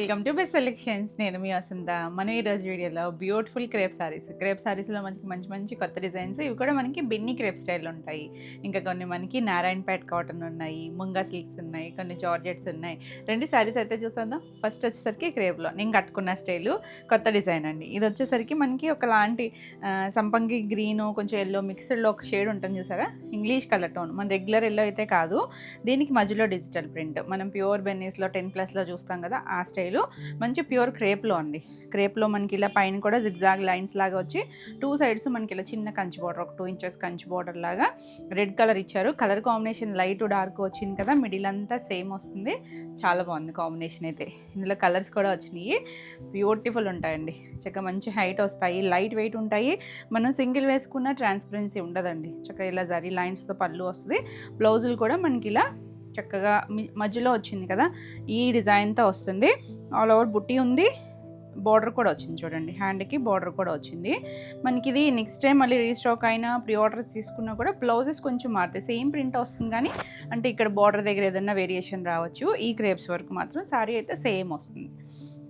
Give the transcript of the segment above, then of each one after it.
Welcome to best selections. నేను మీ వసంత. మనం ఈరోజు వీడియోలో బ్యూటిఫుల్ క్రేప్ సారీస్లో మంచి మంచి కొత్త డిజైన్స్, ఇవి కూడా మనకి బిన్నీ క్రేప్ స్టైల్ ఉంటాయి. ఇంకా కొన్ని మనకి నారాయణపేట్ కాటన్ ఉన్నాయి, ముంగా సిల్క్స్ ఉన్నాయి, కొన్ని జార్జెట్స్ ఉన్నాయి. రెండు సారీస్ అయితే చూసేద్దాం. ఫస్ట్ వచ్చేసరికి క్రేప్లో నేను కట్టుకున్న స్టైలు కొత్త డిజైన్ అండి. ఇది వచ్చేసరికి మనకి ఒకలాంటి సంపంగి గ్రీను కొంచెం ఎల్లో మిక్స్డ్లో ఒక షేడ్ ఉంటుంది చూసారా, ఇంగ్లీష్ కలర్ టోన్. మన రెగ్యులర్ ఎల్లో అయితే కాదు, దీనికి మధ్యలో డిజిటల్ ప్రింట్. మనం ప్యూర్ బెన్నీస్లో 10+లో చూస్తాం కదా, ఆ స్టైలు మంచి ప్యూర్ క్రేప్లో అండి. క్రేప్లో మనకి ఇలా పైన కూడా జిగ్జాగ్ లైన్స్ లాగా వచ్చి 2 సైడ్స్ మనకి ఇలా చిన్న కంచి బార్డర్, ఒక 2 ఇంచెస్ కంచి బార్డర్ లాగా రెడ్ కలర్ ఇచ్చారు. కలర్ కాంబినేషన్ లైట్ డార్క్ వచ్చింది కదా, మిడిల్ అంతా సేమ్ వస్తుంది. చాలా బాగుంది కాంబినేషన్ అయితే. ఇందులో కలర్స్ కూడా వచ్చినాయి, బ్యూటిఫుల్ ఉంటాయండి. చక్కగా మంచి హైట్ వస్తాయి, లైట్ వెయిట్ ఉంటాయి. మనం సింగిల్ వేసుకున్న ట్రాన్స్పరెన్సీ ఉండదండి. చక్కగా ఇలా జరీ లైన్స్తో పళ్ళు వస్తుంది. బ్లౌజులు కూడా మనకి ఇలా చక్కగా మధ్యలో వచ్చింది కదా, ఈ డిజైన్తో వస్తుంది. ఆల్ ఓవర్ బుట్టి ఉంది, బార్డర్ కూడా వచ్చింది చూడండి, హ్యాండ్కి బార్డర్ కూడా వచ్చింది. మనకి ఇది నెక్స్ట్ టైం మళ్ళీ రీస్టాక్ అయినా ప్రీ ఆర్డర్ తీసుకున్నా కూడా బ్లౌజెస్ కొంచెం మారుతాయి. సేమ్ ప్రింట్ వస్తుంది కానీ అంటే ఇక్కడ బార్డర్ దగ్గర ఏదైనా వేరియేషన్ రావచ్చు. ఈ క్రేప్స్ వరకు మాత్రం శారీ అయితే సేమ్ వస్తుంది.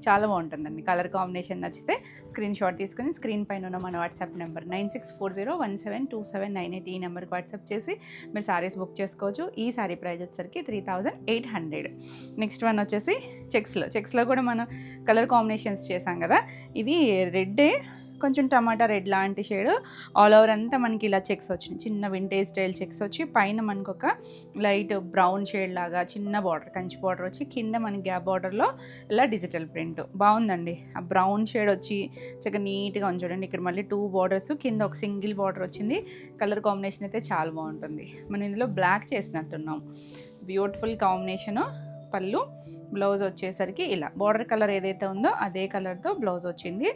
చాలా బాగుంటుందండి. కలర్ కాంబినేషన్ నచ్చితే స్క్రీన్ షాట్ తీసుకొని స్క్రీన్ పైన ఉన్న మన వాట్సాప్ నెంబర్ 9640172798 ఈ నెంబర్కి వాట్సాప్ చేసి మీరు సారీస్ బుక్ చేసుకోవచ్చు. ఈ సారీ ప్రైస్ వచ్చేసరికి 3800. నెక్స్ట్ వన్ వచ్చేసి చెక్స్లో కూడా మనం కలర్ కాంబినేషన్స్ చేసాం కదా, ఇది రెడ్డే కొంచెం టమాటా రెడ్ లాంటి షేడ్. ఆల్ ఓవర్ అంతా మనకి ఇలా చెక్స్ వచ్చినాయి, చిన్న వింటేజ్ స్టైల్ చెక్స్ వచ్చి పైన మనకు ఒక లైట్ బ్రౌన్ షేడ్ లాగా చిన్న బార్డర్, కంచి బార్డర్ వచ్చి కింద మనకి గ్యాప్ బార్డర్లో ఇలా డిజిటల్ ప్రింట్ బాగుందండి. ఆ బ్రౌన్ షేడ్ వచ్చి చక్కగా నీట్గా ఉంది చూడండి. ఇక్కడ మళ్ళీ 2 బార్డర్స్, కింద ఒక సింగిల్ బార్డర్ వచ్చింది. కలర్ కాంబినేషన్ అయితే చాలా బాగుంటుంది. మనం ఇందులో బ్లాక్ చేసినట్టున్నాం. Beautiful combination. పళ్ళు, బ్లౌజ్ వచ్చేసరికి ఇలా బార్డర్ కలర్ ఏదైతే ఉందో అదే కలర్తో బ్లౌజ్ వచ్చింది.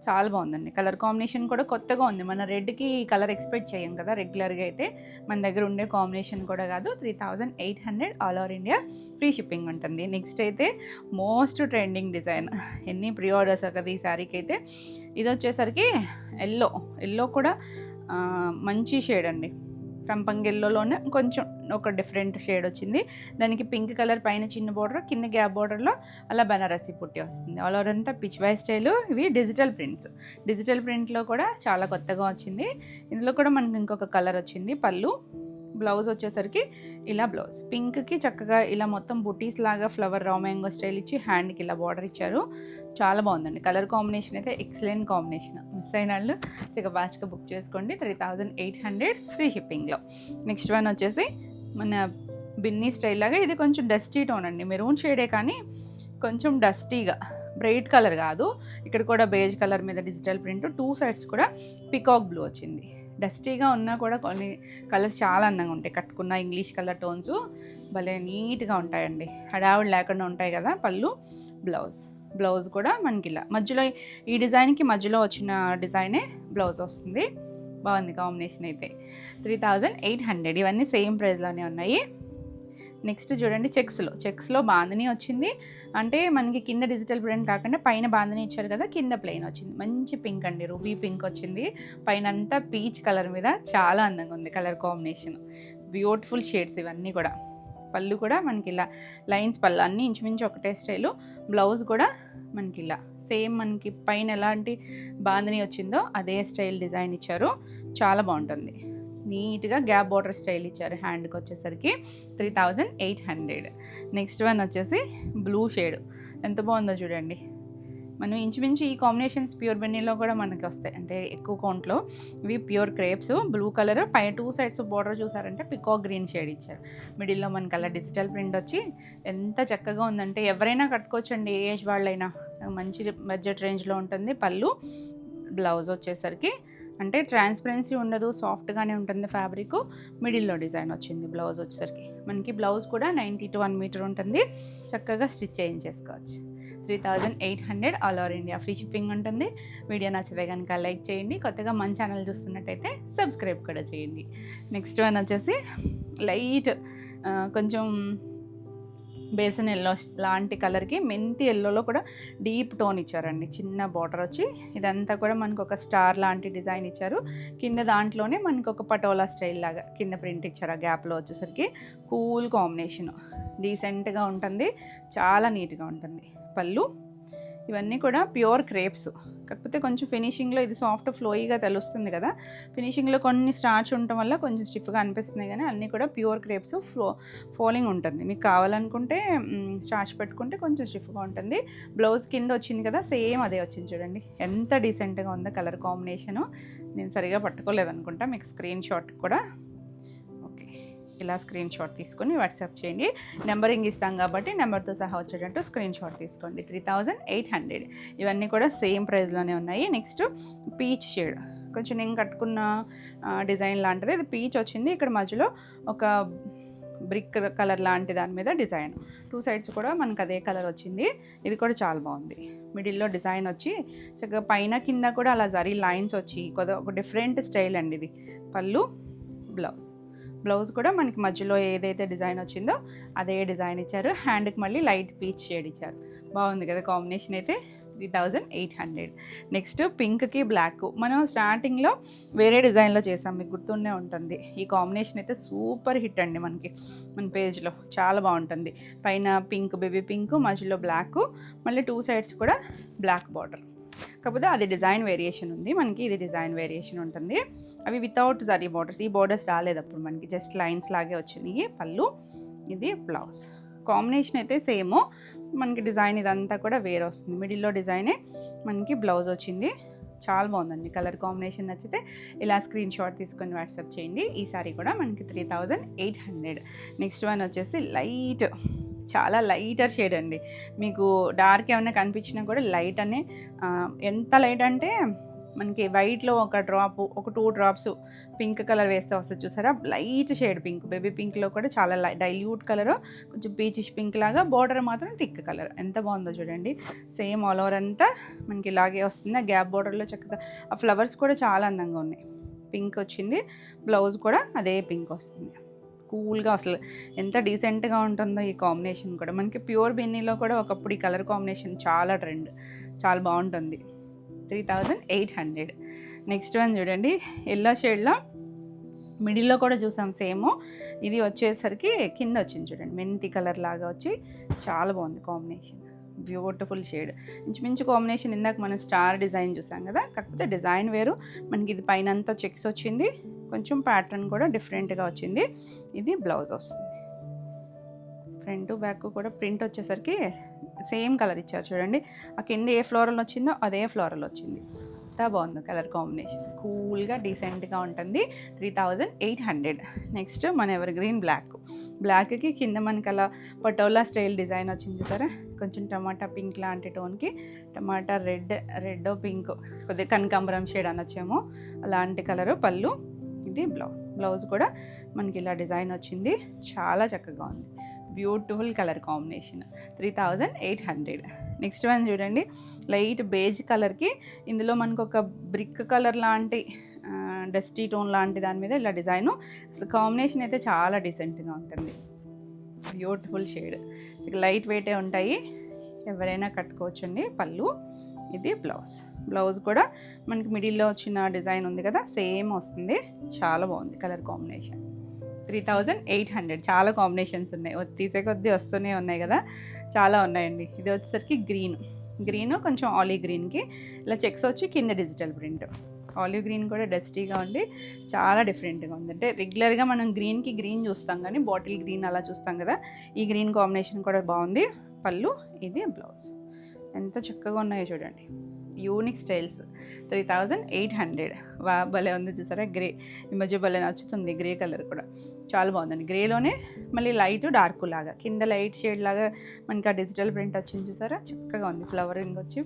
చాలా బాగుందండి. కలర్ కాంబినేషన్ కూడా కొత్తగా ఉంది. మన రెడ్కి కలర్ ఎక్స్పెక్ట్ చేయం కదా రెగ్యులర్గా అయితే, మన దగ్గర ఉండే కాంబినేషన్ కూడా కాదు. 3800 all over India free shipping ఉంటుంది. నెక్స్ట్ అయితే మోస్ట్ ట్రెండింగ్ డిజైన్, ఎన్ని ప్రీ ఆర్డర్స్ కదా ఈ శారీకి అయితే. ఇది వచ్చేసరికి ఎల్లో కూడా మంచి షేడ్ అండి. సంపంగిల్లోనే కొంచెం ఒక డిఫరెంట్ షేడ్ వచ్చింది. దానికి పింక్ కలర్ పైన చిన్న బార్డర్, కింద గ్యాప్ బార్డర్లో అలా బనారసి పుట్టి వస్తుంది. ఆల్ ఓవర్ అంతా పిచ్ వై స్టైలు. ఇవి డిజిటల్ ప్రింట్లో కూడా చాలా కొత్తగా వచ్చింది. ఇందులో కూడా మనకి ఇంకొక కలర్ వచ్చింది. పళ్ళు, బ్లౌజ్ వచ్చేసరికి ఇలా బ్లౌజ్ పింక్కి చక్కగా ఇలా మొత్తం బుటీస్ లాగా ఫ్లవర్ రా మ్యాంగో స్టైల్ ఇచ్చి హ్యాండ్కి ఇలా బార్డర్ ఇచ్చారు. చాలా బాగుందండి. కలర్ కాంబినేషన్ అయితే ఎక్సలెంట్ కాంబినేషన్. మిస్ అయిన వాళ్ళు చక్కగా ఫాస్ట్గా బుక్ చేసుకోండి. 3800 ఫ్రీ షిప్పింగ్లో. నెక్స్ట్ వన్ వచ్చేసి మన బిన్నీ స్టైల్ లాగా, ఇది కొంచెం డస్టీ టోన్ అండి. మెరూన్ షేడే కానీ కొంచెం డస్టీగా, బ్రైట్ కలర్ కాదు. ఇక్కడ కూడా బేజ్ కలర్ మీద డిజిటల్ ప్రింట్, 2 సైడ్స్ కూడా పికాక్ బ్లూ వచ్చింది. డస్టీగా ఉన్నా కూడా కొన్ని కలర్స్ చాలా అందంగా ఉంటాయి. కట్టుకున్న ఇంగ్లీష్ కలర్ టోన్స్ భలే నీట్గా ఉంటాయండి, హడావుడి లేకుండా ఉంటాయి కదా. పళ్ళు, బ్లౌజ్ కూడా మనకి ఇలా మధ్యలో ఈ డిజైన్కి మధ్యలో వచ్చిన డిజైనే బ్లౌజ్ వస్తుంది. బాగుంది కాంబినేషన్ అయితే. 3800. ఇవన్నీ సేమ్ ప్రైస్లోనే ఉన్నాయి. నెక్స్ట్ చూడండి, చెక్స్లో బాందని వచ్చింది. అంటే మనకి కింద డిజిటల్ ప్రింట్ కాకుండా పైన బాందని ఇచ్చారు కదా, కింద ప్లెయిన్ వచ్చింది. మంచి పింక్ అండి, రూబీ పింక్ వచ్చింది. పైన అంతా పీచ్ కలర్ మీద చాలా అందంగా ఉంది కలర్ కాంబినేషన్. బ్యూటిఫుల్ షేడ్స్ ఇవన్నీ కూడా. పళ్ళు కూడా మనకి ఇలా లైన్స్, పళ్ళు అన్నీ ఇంచుమించు ఒకటే స్టైలు. బ్లౌజ్ కూడా మనకి ఇలా సేమ్, మనకి పైన ఎలాంటి బాందని వచ్చిందో అదే స్టైల్ డిజైన్ ఇచ్చారు. చాలా బాగుంటుంది. నీట్గా గ్యాప్ బార్డర్ స్టైల్ ఇచ్చారు. హ్యాండ్కి వచ్చేసరికి 3800. నెక్స్ట్ వన్ వచ్చేసి బ్లూ షేడ్, ఎంత బాగుందో చూడండి. మనం ఇంచుమించు ఈ కాంబినేషన్స్ ప్యూర్ బెన్నీలో కూడా మనకి వస్తాయి, అంటే ఎక్కువ కౌంట్లో. ఇవి ప్యూర్ క్రేప్స్, బ్లూ కలర్, పై 2 సైడ్స్ బార్డర్ చూసారంటే పికాక్ గ్రీన్ షేడ్ ఇచ్చారు. మిడిల్లో మనకి అలా డిజిటల్ ప్రింట్ వచ్చి ఎంత చక్కగా ఉందంటే ఎవరైనా కట్టుకోవచ్చండి, ఏ ఏజ్ వాళ్ళైనా. మంచి బడ్జెట్ రేంజ్లో ఉంటుంది. పళ్ళు, బ్లౌజ్ వచ్చేసరికి అంటే ట్రాన్స్పరెన్సీ ఉండదు, సాఫ్ట్గానే ఉంటుంది ఫ్యాబ్రిక్. మిడిల్లో డిజైన్ వచ్చింది. బ్లౌజ్ వచ్చేసరికి మనకి బ్లౌజ్ కూడా 90 to 1 మీటర్ ఉంటుంది. చక్కగా స్టిచ్ చేయించేసుకోవచ్చు. 3800 all over India free shipping ఉంటుంది. వీడియో నచ్చితే కనుక లైక్ చేయండి. కొత్తగా మన ఛానల్ చూస్తున్నట్టయితే సబ్స్క్రైబ్ కూడా చేయండి. నెక్స్ట్ వన్ వచ్చేసి లైట్ కొంచెం బేసన్ ఎల్లో లాంటి కలర్కి మెంతి ఎల్లోలో కూడా డీప్ టోన్ ఇచ్చారండి. చిన్న బార్డర్ వచ్చి ఇదంతా కూడా మనకు ఒక స్టార్ లాంటి డిజైన్ ఇచ్చారు. కింద దాంట్లోనే మనకు ఒక పటోలా స్టైల్ లాగా కింద ప్రింట్ ఇచ్చారు. ఆ గ్యాప్లో వచ్చేసరికి కూల్ కాంబినేషన్, డీసెంట్గా ఉంటుంది, చాలా నీట్గా ఉంటుంది. పళ్ళు, ఇవన్నీ కూడా ప్యూర్ క్రేప్స్, కాకపోతే కొంచెం ఫినిషింగ్లో ఇది సాఫ్ట్ ఫ్లోయిగా తెలుస్తుంది కదా, ఫినిషింగ్లో కొన్ని స్టార్చ్ ఉండటం వల్ల కొంచెం స్టిఫ్గా అనిపిస్తుంది, కానీ అన్నీ కూడా ప్యూర్ క్రేప్స్, ఫోలింగ్ ఉంటుంది. మీకు కావాలనుకుంటే స్టార్చ్ పెట్టుకుంటే కొంచెం స్టిఫ్గా ఉంటుంది. బ్లౌజ్ కింద వచ్చింది కదా, సేమ్ అదే వచ్చింది చూడండి, ఎంత డీసెంట్గా ఉందో కలర్ కాంబినేషను. నేను సరిగా పట్టుకోలేదనుకుంటా, మీకు స్క్రీన్ షాట్ కూడా ఇలా స్క్రీన్ షాట్ తీసుకొని వాట్సాప్ చేయండి. నెంబరింగ్ ఇస్తాం కాబట్టి నెంబర్తో సహా వచ్చేటట్టు స్క్రీన్ షాట్ తీసుకోండి. 3800. ఇవన్నీ కూడా సేమ్ ప్రైస్లోనే ఉన్నాయి. నెక్స్ట్ పీచ్ షేడ్, కొంచెం నేను కట్టుకున్న డిజైన్ లాంటిది, ఇది పీచ్ వచ్చింది. ఇక్కడ మధ్యలో ఒక బ్రిక్ కలర్ లాంటి దాని మీద డిజైన్, 2 సైడ్స్ కూడా మనకు అదే కలర్ వచ్చింది. ఇది కూడా చాలా బాగుంది. మిడిల్లో డిజైన్ వచ్చి చక్కగా పైన కింద కూడా అలా జరీ లైన్స్ వచ్చి ఒక డిఫరెంట్ స్టైల్ అండి ఇది. పళ్ళు, బ్లౌజ్ కూడా మనకి మధ్యలో ఏదైతే డిజైన్ వచ్చిందో అదే డిజైన్ ఇచ్చారు. హ్యాండ్కి మళ్ళీ లైట్ పీచ్ షేడ్ ఇచ్చారు. బాగుంది కదా కాంబినేషన్ అయితే. 3800. నెక్స్ట్ పింక్కి బ్లాక్, మనం స్టార్టింగ్లో వేరే డిజైన్లో చేసాం, మీకు గుర్తుండే ఉంటుంది. ఈ కాంబినేషన్ అయితే సూపర్ హిట్ అండి మనకి, మన పేజ్లో చాలా బాగుంటుంది. పైన పింక్, బేబీ పింక్, మధ్యలో బ్లాక్, మళ్ళీ 2 సైడ్స్ కూడా బ్లాక్ బార్డర్. కాకపోతే అది డిజైన్ వేరియేషన్ ఉంది, మనకి ఇది డిజైన్ వేరియేషన్ ఉంటుంది. అవి వితౌట్ జరీ బార్డర్స్, ఈ బార్డర్స్ రాలేదు అప్పుడు మనకి, జస్ట్ లైన్స్ లాగే వచ్చినాయి. పళ్ళు, ఇది బ్లౌజ్. కాంబినేషన్ అయితే సేమ్, మనకి డిజైన్ ఇదంతా కూడా వేరే వస్తుంది. మిడిల్లో డిజైనే మనకి బ్లౌజ్ వచ్చింది. చాలా బాగుందండి. కలర్ కాంబినేషన్ నచ్చితే ఇలా స్క్రీన్ షాట్ తీసుకొని వాట్సాప్ చేయండి. ఈ సారీ కూడా మనకి 3800. నెక్స్ట్ వన్ వచ్చేసి లైట్, చాలా లైటర్ షేడ్ అండి. మీకు డార్క్ ఏమైనా కనిపించినా కూడా లైట్ అనే, ఎంత లైట్ అంటే మనకి వైట్లో ఒక 2 డ్రాప్స్ పింక్ కలర్ వేస్తే వస్తుంది చూసారా, లైట్ షేడ్ పింక్. బేబీ పింక్లో కూడా చాలా డైల్యూట్ కలర్, కొంచెం పీచిష్ పింక్ లాగా, బార్డర్ మాత్రం థిక్ కలర్. ఎంత బాగుందో చూడండి. సేమ్ ఆల్ ఓవర్ అంతా మనకి ఇలాగే వస్తుంది. ఆ గ్యాప్ బార్డర్లో చక్కగా ఆ ఫ్లవర్స్ కూడా చాలా అందంగా ఉన్నాయి. పింక్ వచ్చింది, బ్లౌజ్ కూడా అదే పింక్ వస్తుంది. కూల్గా అసలు ఎంత డీసెంట్గా ఉంటుందో ఈ కాంబినేషన్ కూడా. మనకి ప్యూర్ బిన్నీలో కూడా ఒకప్పుడు ఈ కలర్ కాంబినేషన్ చాలా ట్రెండ్, చాలా బాగుంటుంది. 3800. నెక్స్ట్ వన్ చూడండి, ఎల్లో షేడ్లో మిడిల్లో కూడా చూసాం సేమ్. ఇది వచ్చేసరికి కింద వచ్చింది చూడండి, మెంతి కలర్ లాగా వచ్చి చాలా బాగుంది కాంబినేషన్. బ్యూటిఫుల్ షేడ్, ఇంచుమించు కాంబినేషన్ ఇందాక మనం స్టార్ డిజైన్ చూసాం కదా, కాకపోతే డిజైన్ వేరు. మనకి ఇది పైన అంతా చెక్స్ వచ్చింది, కొంచెం ప్యాటర్న్ కూడా డిఫరెంట్గా వచ్చింది. ఇది బ్లౌజ్ వస్తుంది. ఫ్రంట్ బ్యాక్ కూడా ప్రింట్ వచ్చేసరికి సేమ్ కలర్ ఇచ్చారు చూడండి. ఆ కింద ఏ ఫ్లోరల్ వచ్చిందో అదే ఫ్లోరల్ వచ్చింది. ఎంత బాగుంది కలర్ కాంబినేషన్, కూల్గా డీసెంట్గా ఉంటుంది. 3800. నెక్స్ట్ మన ఎవర్ గ్రీన్ బ్లాక్కి కింద మనకి అలా పటోలా స్టైల్ డిజైన్ వచ్చింది చూసారా, కొంచెం టమాటా పింక్ లాంటి టోన్కి టమాటా రెడ్ పింక్, కొద్దిగా కనకాంబరం షేడ్ అనొచ్చేమో అలాంటి కలరు. పళ్ళు, ఇది బ్లౌజ్ కూడా మనకి ఇలా డిజైన్ వచ్చింది. చాలా చక్కగా ఉంది, beautiful colour combination. 3800. Next one చూడండి, లైట్ బేజ్ కలర్కి ఇందులో మనకు ఒక బ్రిక్ కలర్ లాంటి డస్టీ టోన్ లాంటి దాని మీద ఇలా డిజైను. అసలు కాంబినేషన్ అయితే చాలా డీసెంట్గా ఉంటుంది. బ్యూటిఫుల్ షేడ్, లైట్ వెయిటే ఉంటాయి, ఎవరైనా కట్టుకోవచ్చండి. పళ్ళు, ఇది బ్లౌజ్ కూడా మనకి మిడిల్లో వచ్చిన డిజైన్ ఉంది కదా, సేమ్ వస్తుంది. చాలా బాగుంది కలర్ కాంబినేషన్. 3800. చాలా కాంబినేషన్స్ ఉన్నాయి, తీసే కొద్దీ వస్తూనే ఉన్నాయి కదా, చాలా ఉన్నాయండి. ఇది వచ్చేసరికి గ్రీన్ కొంచెం ఆలివ్ గ్రీన్కి ఇలా చెక్స్ వచ్చి కింద డిజిటల్ ప్రింట్. ఆలివ్ గ్రీన్ కూడా డస్టీగా ఉండి చాలా డిఫరెంట్గా ఉంది. అంటే రెగ్యులర్గా మనం గ్రీన్కి గ్రీన్ చూస్తాం కానీ బాటిల్ గ్రీన్ అలా చూస్తాం కదా, ఈ గ్రీన్ కాంబినేషన్ కూడా బాగుంది. పళ్ళు, ఇది బ్లౌజ్. ఎంత చక్కగా ఉన్నాయో చూడండి, యూనిక్ స్టైల్స్. 3800. భలే ఉంది చూసారా, గ్రే. ఈ మధ్య భలే నచ్చుతుంది గ్రే కలర్ కూడా, చాలా బాగుందండి. గ్రేలోనే మళ్ళీ లైట్ డార్క్ లాగా, కింద లైట్ షేడ్ లాగా మనకి ఆ డిజిటల్ ప్రింట్ వచ్చింది చూసారా, చక్కగా ఉంది. ఫ్లవరింగ్ వచ్చి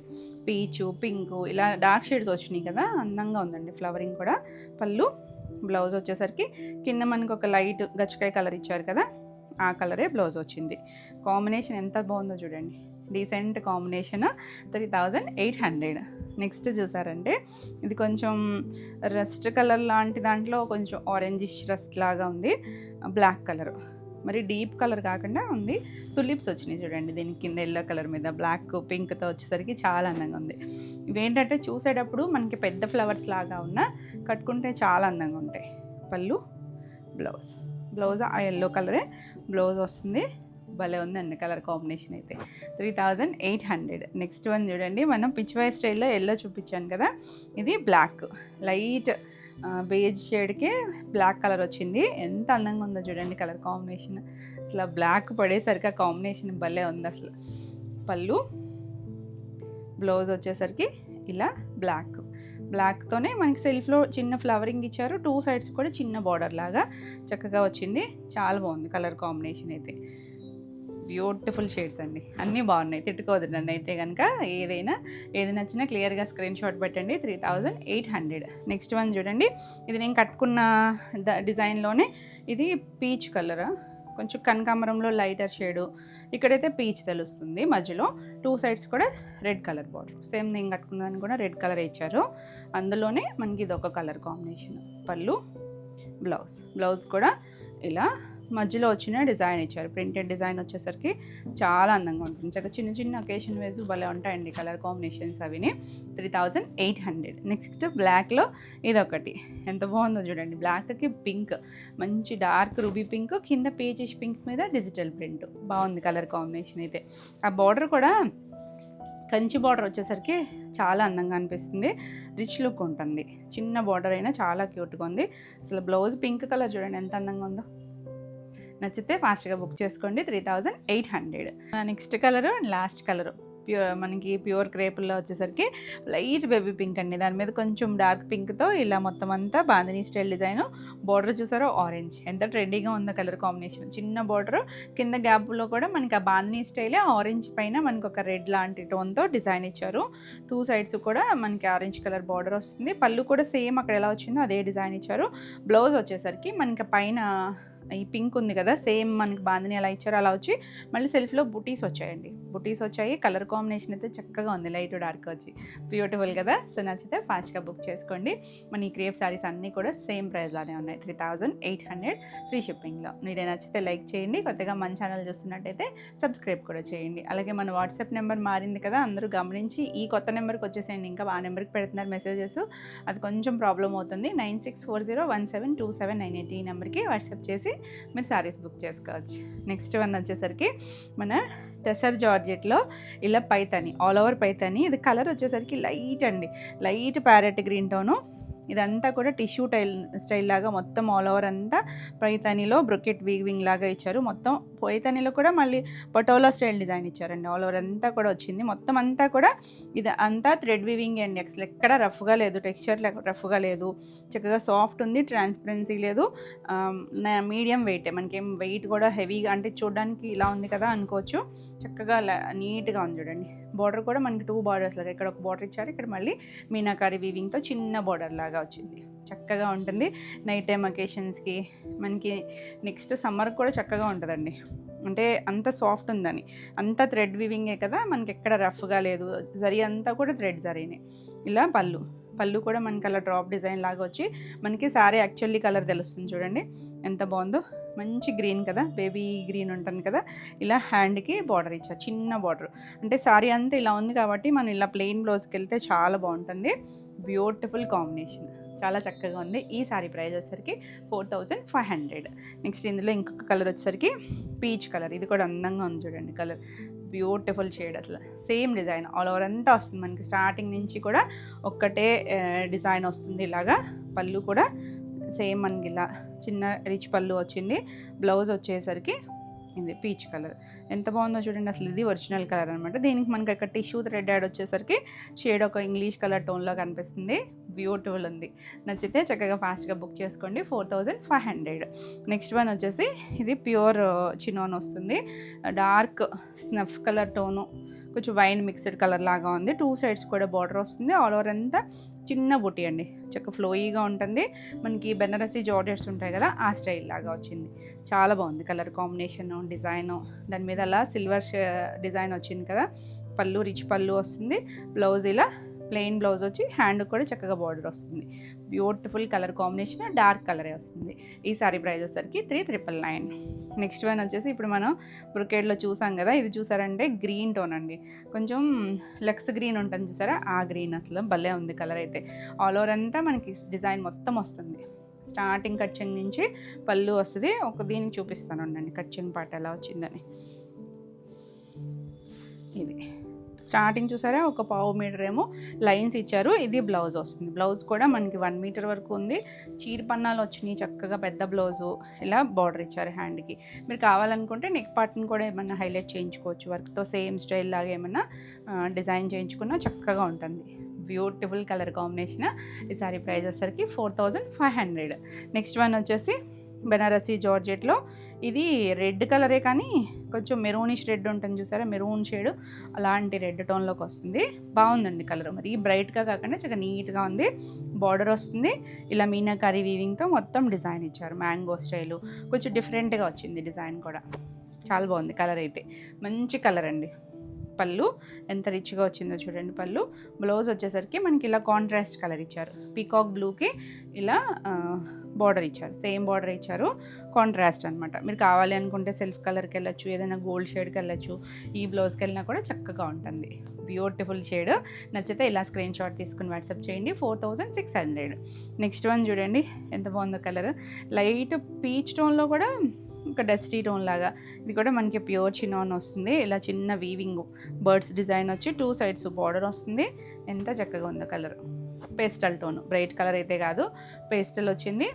పీచు, పింక్ ఇలా డార్క్ షేడ్స్ వచ్చినాయి కదా, అందంగా ఉందండి ఫ్లవరింగ్ కూడా. పళ్ళు, బ్లౌజ్ వచ్చేసరికి కింద మనకు ఒక లైట్ గచ్చకాయ కలర్ ఇచ్చారు కదా, ఆ కలరే బ్లౌజ్ వచ్చింది. కాంబినేషన్ ఎంత బాగుందో చూడండి, డీసెంట్ కాంబినేషన్. 3800. నెక్స్ట్ చూసారంటే ఇది కొంచెం రస్ట్ కలర్ లాంటి దాంట్లో కొంచెం ఆరెంజిష్ రస్ట్ లాగా ఉంది, బ్లాక్ కలర్, మరి డీప్ కలర్ కాకుండా ఉంది. తులిప్స్ వచ్చినాయి చూడండి దీని కింద, ఎల్లో కలర్ మీద బ్లాక్ పింక్తో వచ్చేసరికి చాలా అందంగా ఉంది. ఇవేంటంటే చూసేటప్పుడు మనకి పెద్ద ఫ్లవర్స్ లాగా ఉన్నా కట్టుకుంటే చాలా అందంగా ఉంటాయి. పళ్ళు, బ్లౌజ్ ఆ ఎల్లో కలరే బ్లౌజ్ వస్తుంది. భలే ఉందండి కలర్ కాంబినేషన్ అయితే. 3800. నెక్స్ట్ వన్ చూడండి, మనం పిచ్వాయ్ స్టైల్లో ఎల్లో చూపించాను కదా, ఇది బ్లాక్ లైట్ బేజ్ షేడ్కి బ్లాక్ కలర్ వచ్చింది. ఎంత అందంగా ఉందో చూడండి కలర్ కాంబినేషన్. అసలు బ్లాక్ పడేసరికి ఆ కాంబినేషన్ భలే ఉంది అసలు. పళ్ళు, బ్లౌజ్ వచ్చేసరికి ఇలా బ్లాక్తోనే మనకి సెల్ఫ్లో చిన్న ఫ్లవరింగ్ ఇచ్చారు. 2 సైడ్స్ కూడా చిన్న బార్డర్ లాగా చక్కగా వచ్చింది. చాలా బాగుంది కలర్ కాంబినేషన్ అయితే. బ్యూటిఫుల్ షేడ్స్ అండి, అన్నీ బాగున్నాయి, తిట్టుకోవద్దు నన్ను అయితే కనుక. ఏది నచ్చినా క్లియర్గా స్క్రీన్ షాట్ పెట్టండి. 3800. నెక్స్ట్ వన్ చూడండి, ఇది నేను కట్టుకున్న డిజైన్లోనే ఇది పీచ్ కలరా, కొంచెం కనకాంబరంలో లైటర్ షేడు, ఇక్కడైతే పీచ్ తెలుస్తుంది. మధ్యలో 2 సైడ్స్ కూడా రెడ్ కలర్ బార్డర్, సేమ్ నేను కట్టుకున్నాను కూడా రెడ్ కలర్ ఇచ్చారు. అందులోనే మనకి ఇది ఒక కలర్ కాంబినేషన్. పళ్ళు, బ్లౌజ్ కూడా ఇలా మధ్యలో వచ్చిన డిజైన్ ఇచ్చారు. ప్రింటెడ్ డిజైన్ వచ్చేసరికి చాలా అందంగా ఉంటుంది. చక్కగా చిన్న చిన్న అకేషన్ వేస్ భలే ఉంటాయండి కలర్ కాంబినేషన్స్ అవిని. 3800. నెక్స్ట్ బ్లాక్లో ఇదొకటి ఎంత బాగుందో చూడండి. బ్లాక్కి పింక్, మంచి డార్క్ రూబీ పింక్, కింద పేజిష్ పింక్ మీద డిజిటల్ ప్రింట్, బాగుంది కలర్ కాంబినేషన్ అయితే. ఆ బార్డర్ కూడా కంచి బార్డర్ వచ్చేసరికి చాలా అందంగా అనిపిస్తుంది, రిచ్ లుక్ ఉంటుంది. చిన్న బార్డర్ అయినా చాలా క్యూట్గా ఉంది. అసలు బ్లౌజ్ పింక్ కలర్ చూడండి ఎంత అందంగా ఉందో. నచ్చితే ఫాస్ట్గా బుక్ చేసుకోండి. 3800. నెక్స్ట్ కలరు, లాస్ట్ కలరు మనకి ప్యూర్ క్రేపుల్లో వచ్చేసరికి లైట్ బేబీ పింక్ అండి. దాని మీద కొంచెం డార్క్ పింక్తో ఇలా మొత్తం అంతా బాందినీ స్టైల్ డిజైన్. బార్డర్ చూసారో ఆరెంజ్, ఎంత ట్రెండీగా ఉందో కలర్ కాంబినేషన్. చిన్న బార్డర్, కింద గ్యాప్లో కూడా మనకి ఆ బాందినీ స్టైలే ఆరెంజ్ పైన మనకి ఒక రెడ్ లాంటి టోన్తో డిజైన్ ఇచ్చారు. 2 సైడ్స్ కూడా మనకి ఆరెంజ్ కలర్ బార్డర్ వస్తుంది. పళ్ళు కూడా సేమ్ అక్కడ ఎలా వచ్చిందో అదే డిజైన్ ఇచ్చారు. బ్లౌజ్ వచ్చేసరికి మనకి పైన ఈ పింక్ ఉంది కదా, సేమ్ మనకి బాందిని ఎలా ఇచ్చారో అలా వచ్చి మళ్ళీ సెల్ఫ్లో బుటీస్ వచ్చాయి. కలర్ కాంబినేషన్ అయితే చక్కగా ఉంది, లైట్ డార్క్ వచ్చి బ్యూటిఫుల్ కదా. సో నచ్చితే ఫాస్ట్గా బుక్ చేసుకోండి. మన ఈ క్రేప్ శారీస్ అన్నీ కూడా సేమ్ ప్రైస్లోనే ఉన్నాయి. 3800 ఫ్రీ షిప్పింగ్లో. మీరే నచ్చితే లైక్ చేయండి. కొత్తగా మన ఛానల్ చూస్తున్నట్టయితే సబ్స్క్రైబ్ కూడా చేయండి. అలాగే మన వాట్సాప్ నెంబర్ మారింది కదా, అందరూ గమనించి ఈ కొత్త నెంబర్కి వచ్చేసేయండి. ఇంకా ఆ నెంబర్కి పెడుతున్నారు మెసేజెస్, అది కొంచెం ప్రాబ్లం అవుతుంది. 9640172798 ఈ నెంబర్కి వాట్సాప్ చేసి మీరు శారీస్ బుక్ చేసుకోవచ్చు. నెక్స్ట్ వన్ వచ్చేసరికి మన టెసర్ జార్జెట్లో ఇలా పైతాని, ఆల్ ఓవర్ పైతాని. ఇది కలర్ వచ్చేసరికి లైట్ ప్యారెట్ గ్రీన్ టోను. ఇదంతా కూడా టిష్యూ స్టైల్ లాగా మొత్తం ఆల్ ఓవర్ అంతా పైతానీలో బ్రొకెట్ వీవింగ్ లాగా ఇచ్చారు. మొత్తం పైతానీలో కూడా మళ్ళీ పటోలా స్టైల్ డిజైన్ ఇచ్చారండి. ఆల్ ఓవర్ అంతా కూడా వచ్చింది. మొత్తం అంతా కూడా ఇది అంతా థ్రెడ్ వీవింగ్ అండి. అసలు ఎక్కడ రఫ్గా లేదు, టెక్స్చర్ రఫ్గా లేదు, చక్కగా సాఫ్ట్ ఉంది, ట్రాన్స్పరెన్సీ లేదు, మీడియం వెయిట్. మనకేం వెయిట్ కూడా హెవీగా అంటే చూడడానికి ఇలా ఉంది కదా అనుకోవచ్చు. చక్కగా నీట్గా ఉంది చూడండి. బార్డర్ కూడా మనకి 2 బార్డర్స్ లాగా, ఇక్కడ ఒక బార్డర్ ఇచ్చారు, ఇక్కడ మళ్ళీ మీనాకారి వీవింగ్తో చిన్న బార్డర్ లాగా వచ్చింది. చక్కగా ఉంటుంది నైట్ టైం అకేషన్స్కి. మనకి నెక్స్ట్ సమ్మర్కి కూడా చక్కగా ఉంటుందండి. అంటే అంత సాఫ్ట్ ఉందని, అంతా థ్రెడ్ వీవింగే కదా, మనకి ఎక్కడ రఫ్గా లేదు. జరీ అంతా కూడా థ్రెడ్ జరీనే. ఇలా పళ్ళు కూడా మనకి అలా డ్రాప్ డిజైన్ లాగా వచ్చి మనకి శారీ యాక్చువల్లీ కలర్ తెలుస్తుంది చూడండి ఎంత బాగుందో. మంచి గ్రీన్ కదా, బేబీ గ్రీన్ ఉంటుంది కదా. ఇలా హ్యాండ్కి బార్డర్ ఇచ్చారు, చిన్న బార్డర్. అంటే శారీ అంతా ఇలా ఉంది కాబట్టి మనం ఇలా ప్లెయిన్ బ్లౌజ్కి వెళ్తే చాలా బాగుంటుంది. బ్యూటిఫుల్ కాంబినేషన్, చాలా చక్కగా ఉంది. ఈ శారీ ప్రైస్ వచ్చేసరికి 4500. నెక్స్ట్ ఇందులో ఇంకొక కలర్ వచ్చేసరికి పీచ్ కలర్. ఇది కూడా అందంగా ఉంది చూడండి కలర్, బ్యూటిఫుల్ షేడ్. అసలు సేమ్ డిజైన్ ఆల్ ఓవర్ అంతా వస్తుంది మనకి. స్టార్టింగ్ నుంచి కూడా ఒక్కటే డిజైన్ వస్తుంది ఇలాగా. పళ్ళు కూడా సేమ్ మనకి ఇలా చిన్న రిచ్ పళ్ళు వచ్చింది. బ్లౌజ్ వచ్చేసరికి ఇది పీచ్ కలర్, ఎంత బాగుందో చూడండి. అసలు ఇది ఒరిజినల్ కలర్ అనమాట. దీనికి మనకి ఇక్కడ టిష్యూ థ్రెడ్ యాడ్ వచ్చేసరికి షేడ్ ఒక ఇంగ్లీష్ కలర్ టోన్లో కనిపిస్తుంది. బ్యూటిఫుల్ ఉంది. నచ్చితే చక్కగా ఫాస్ట్గా బుక్ చేసుకోండి. 4500. నెక్స్ట్ వన్ వచ్చేసి ఇది ప్యూర్ చినోన్ వస్తుంది. డార్క్ స్నఫ్ కలర్ టోను, కొంచెం వైన్ మిక్స్డ్ కలర్ లాగా ఉంది. 2 సైడ్స్ కూడా బార్డర్ వస్తుంది. ఆల్ ఓవర్ అంతా చిన్న బుట్టి అండి, చక్క ఫ్లోయీగా ఉంటుంది. మనకి బెనారసీ జార్జెట్స్ ఉంటాయి కదా, ఆ స్టైల్ లాగా వచ్చింది. చాలా బాగుంది కలర్ కాంబినేషన్, డిజైను. దాని మీద అలా సిల్వర్ డిజైన్ వచ్చింది కదా. పళ్ళు రిచ్ పళ్ళు వస్తుంది. బ్లౌజ్ ఇలా ప్లెయిన్ బ్లౌజ్ వచ్చి హ్యాండ్ కూడా చక్కగా బార్డర్ వస్తుంది. బ్యూటిఫుల్ కలర్ కాంబినేషన్, డార్క్ కలరే వస్తుంది. ఈ సారీ ప్రైస్ వచ్చేసరికి 3999. నెక్స్ట్ వన్ వచ్చేసి ఇప్పుడు మనం బ్రొకేడ్లో చూసాం కదా, ఇది చూసారంటే గ్రీన్ టోన్ అండి. కొంచెం లక్స్ గ్రీన్ ఉంటుంది చూసారా, ఆ గ్రీన్. అసలు భలే ఉంది కలర్ అయితే. ఆల్ ఓవర్ అంతా మనకి డిజైన్ మొత్తం వస్తుంది. స్టార్టింగ్ కట్చింగ్ నుంచి పళ్ళు వస్తుంది. దీనికి చూపిస్తాను ఉండండి కట్చింగ్ పార్ట్ ఎలా వచ్చిందని. ఇది స్టార్టింగ్ చూసారా ఒక పావు మీటర్ ఏమో లైన్స్ ఇచ్చారు. ఇది బ్లౌజ్ వస్తుంది. బ్లౌజ్ కూడా మనకి 1 మీటర్ వరకు ఉంది. చీర పన్నాలు వచ్చినాయి చక్కగా, పెద్ద బ్లౌజు, ఇలా బార్డర్ ఇచ్చారు హ్యాండ్కి. మీరు కావాలనుకుంటే నెక్ పార్ట్ని కూడా ఏమన్నా హైలైట్ చేయించుకోవచ్చు, వర్క్తో సేమ్ స్టైల్ లాగా ఏమన్నా డిజైన్ చేయించుకున్నా చక్కగా ఉంటుంది. Beautiful colour combination. ఈ సారీ ప్రైస్ వచ్చేసరికి 4500. నెక్స్ట్ వన్ వచ్చేసి బెనారసీ జార్జెట్లో. ఇది రెడ్ కలరే కానీ కొంచెం మెరూనిష్ రెడ్ ఉంటుంది చూసారా, మెరూన్ షేడ్ అలాంటి రెడ్ టోన్లోకి వస్తుంది. బాగుందండి కలర్, మరి బ్రైట్గా కాకుండా చాలా నీట్గా ఉంది. బార్డర్ వస్తుంది, ఇలా మీనాకారి వీవింగ్తో మొత్తం డిజైన్ ఇచ్చారు. మ్యాంగో స్టైలు కొంచెం డిఫరెంట్గా వచ్చింది డిజైన్ కూడా. చాలా బాగుంది కలర్ అయితే, మంచి కలర్ అండి. పళ్ళు ఎంత రిచ్గా వచ్చిందో చూడండి. పళ్ళు బ్లౌజ్ వచ్చేసరికి మనకి ఇలా కాంట్రాస్ట్ కలర్ ఇచ్చారు. పీకాక్ బ్లూకి ఇలా బార్డర్ ఇచ్చారు, సేమ్ బార్డర్ ఇచ్చారు, కాంట్రాస్ట్ అనమాట. మీరు కావాలి అనుకుంటే సెల్ఫ్ కలర్కి వెళ్ళచ్చు, ఏదైనా గోల్డ్ షేడ్కి వెళ్ళచ్చు, ఈ బ్లౌజ్కి వెళ్ళినా కూడా చక్కగా ఉంటుంది. Beautiful shade. నచ్చితే ఇలా స్క్రీన్ షాట్ తీసుకుని వాట్సాప్ చేయండి. 4600. నెక్స్ట్ వన్ చూడండి ఎంత బాగుందో కలర్. లైట్ పీచ్ టోన్లో కూడా ఒక డస్టీ టోన్ లాగా, ఇది కూడా మనకి ప్యూర్ చినాన్ వస్తుంది. ఇలా చిన్న వీవింగ్ బర్డ్స్ డిజైన్ వచ్చి 2 సైడ్స్ బార్డర్ వస్తుంది. ఎంత చక్కగా ఉందో colour. Pastel tone, bright colour అయితే కాదు, పేస్టల్ వచ్చింది.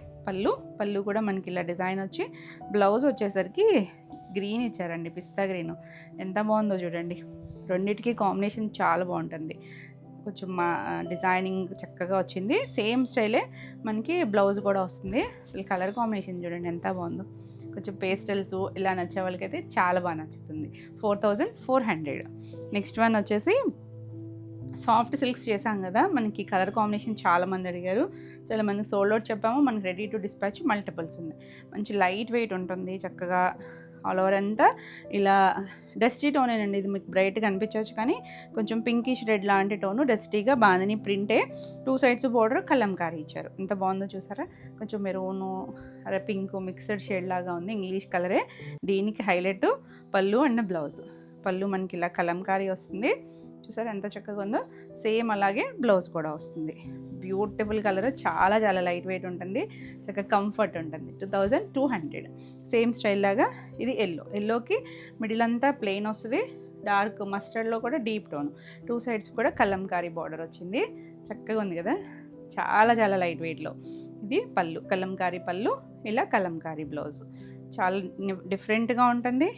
పళ్ళు కూడా మనకి ఇలా డిజైన్ వచ్చి, బ్లౌజ్ వచ్చేసరికి గ్రీన్ ఇచ్చారండి, పిస్తా గ్రీన్. ఎంత బాగుందో చూడండి. రెండిటికి కాంబినేషన్ చాలా బాగుంటుంది. కొంచెం మా డిజైనింగ్ చక్కగా వచ్చింది. సేమ్ స్టైలే మనకి బ్లౌజ్ కూడా వస్తుంది. అసలు కలర్ కాంబినేషన్ చూడండి ఎంత బాగుందో. కొంచెం పేస్టల్స్ ఇలా నచ్చే వాళ్ళకైతే చాలా బాగా నచ్చుతుంది. 4400. నెక్స్ట్ వన్ వచ్చేసి సాఫ్ట్ సిల్క్స్ చేసాం కదా, మనకి కలర్ కాంబినేషన్ చాలామంది అడిగారు. చాలా మందికి సోల్డ్ అవుట్ చెప్పాము. మనకి రెడీ టు డిస్పాచ్ మల్టిపుల్స్ ఉన్నాయి. మంచి లైట్ వెయిట్ ఉంటుంది, చక్కగా ఆల్ ఓవర్ అంతా ఇలా డస్టీ టోనేనండి. ఇది మీకు బ్రైట్గా అనిపించవచ్చు కానీ కొంచెం పింకిష్ రెడ్ లాంటి టోను, డస్టీగా బాందిని ప్రింటే. 2 సైడ్స్ బోర్డర్ కలంకారీ ఇచ్చారు. ఎంత బాగుందో చూసారా. కొంచెం మెరూను పింక్ మిక్స్డ్ షేడ్ లాగా ఉంది, ఇంగ్లీష్ కలరే. దీనికి హైలైట్ పళ్ళు అండ్ బ్లౌజ్. పళ్ళు మనకి ఇలా కలంకారీ వస్తుంది, చూసారా ఎంత చక్కగా ఉందో. సేమ్ అలాగే బ్లౌజ్ కూడా వస్తుంది. బ్యూటిఫుల్ కలర్, చాలా చాలా లైట్ వెయిట్ ఉంటుంది, చక్కగా కంఫర్ట్ ఉంటుంది. 2200. సేమ్ స్టైల్ లాగా. ఇది ఎల్లోకి మిడిల్ అంతా ప్లెయిన్ వస్తుంది. డార్క్ మస్టర్డ్లో కూడా డీప్ టోన్, 2 సైడ్స్ కూడా కలంకారీ బార్డర్ వచ్చింది. చక్కగా ఉంది కదా, చాలా చాలా లైట్ వెయిట్లో. ఇది పళ్ళు, కలంకారీ పళ్ళు, ఇలా కలంకారీ బ్లౌజ్. చాలా డిఫరెంట్గా ఉంటుంది.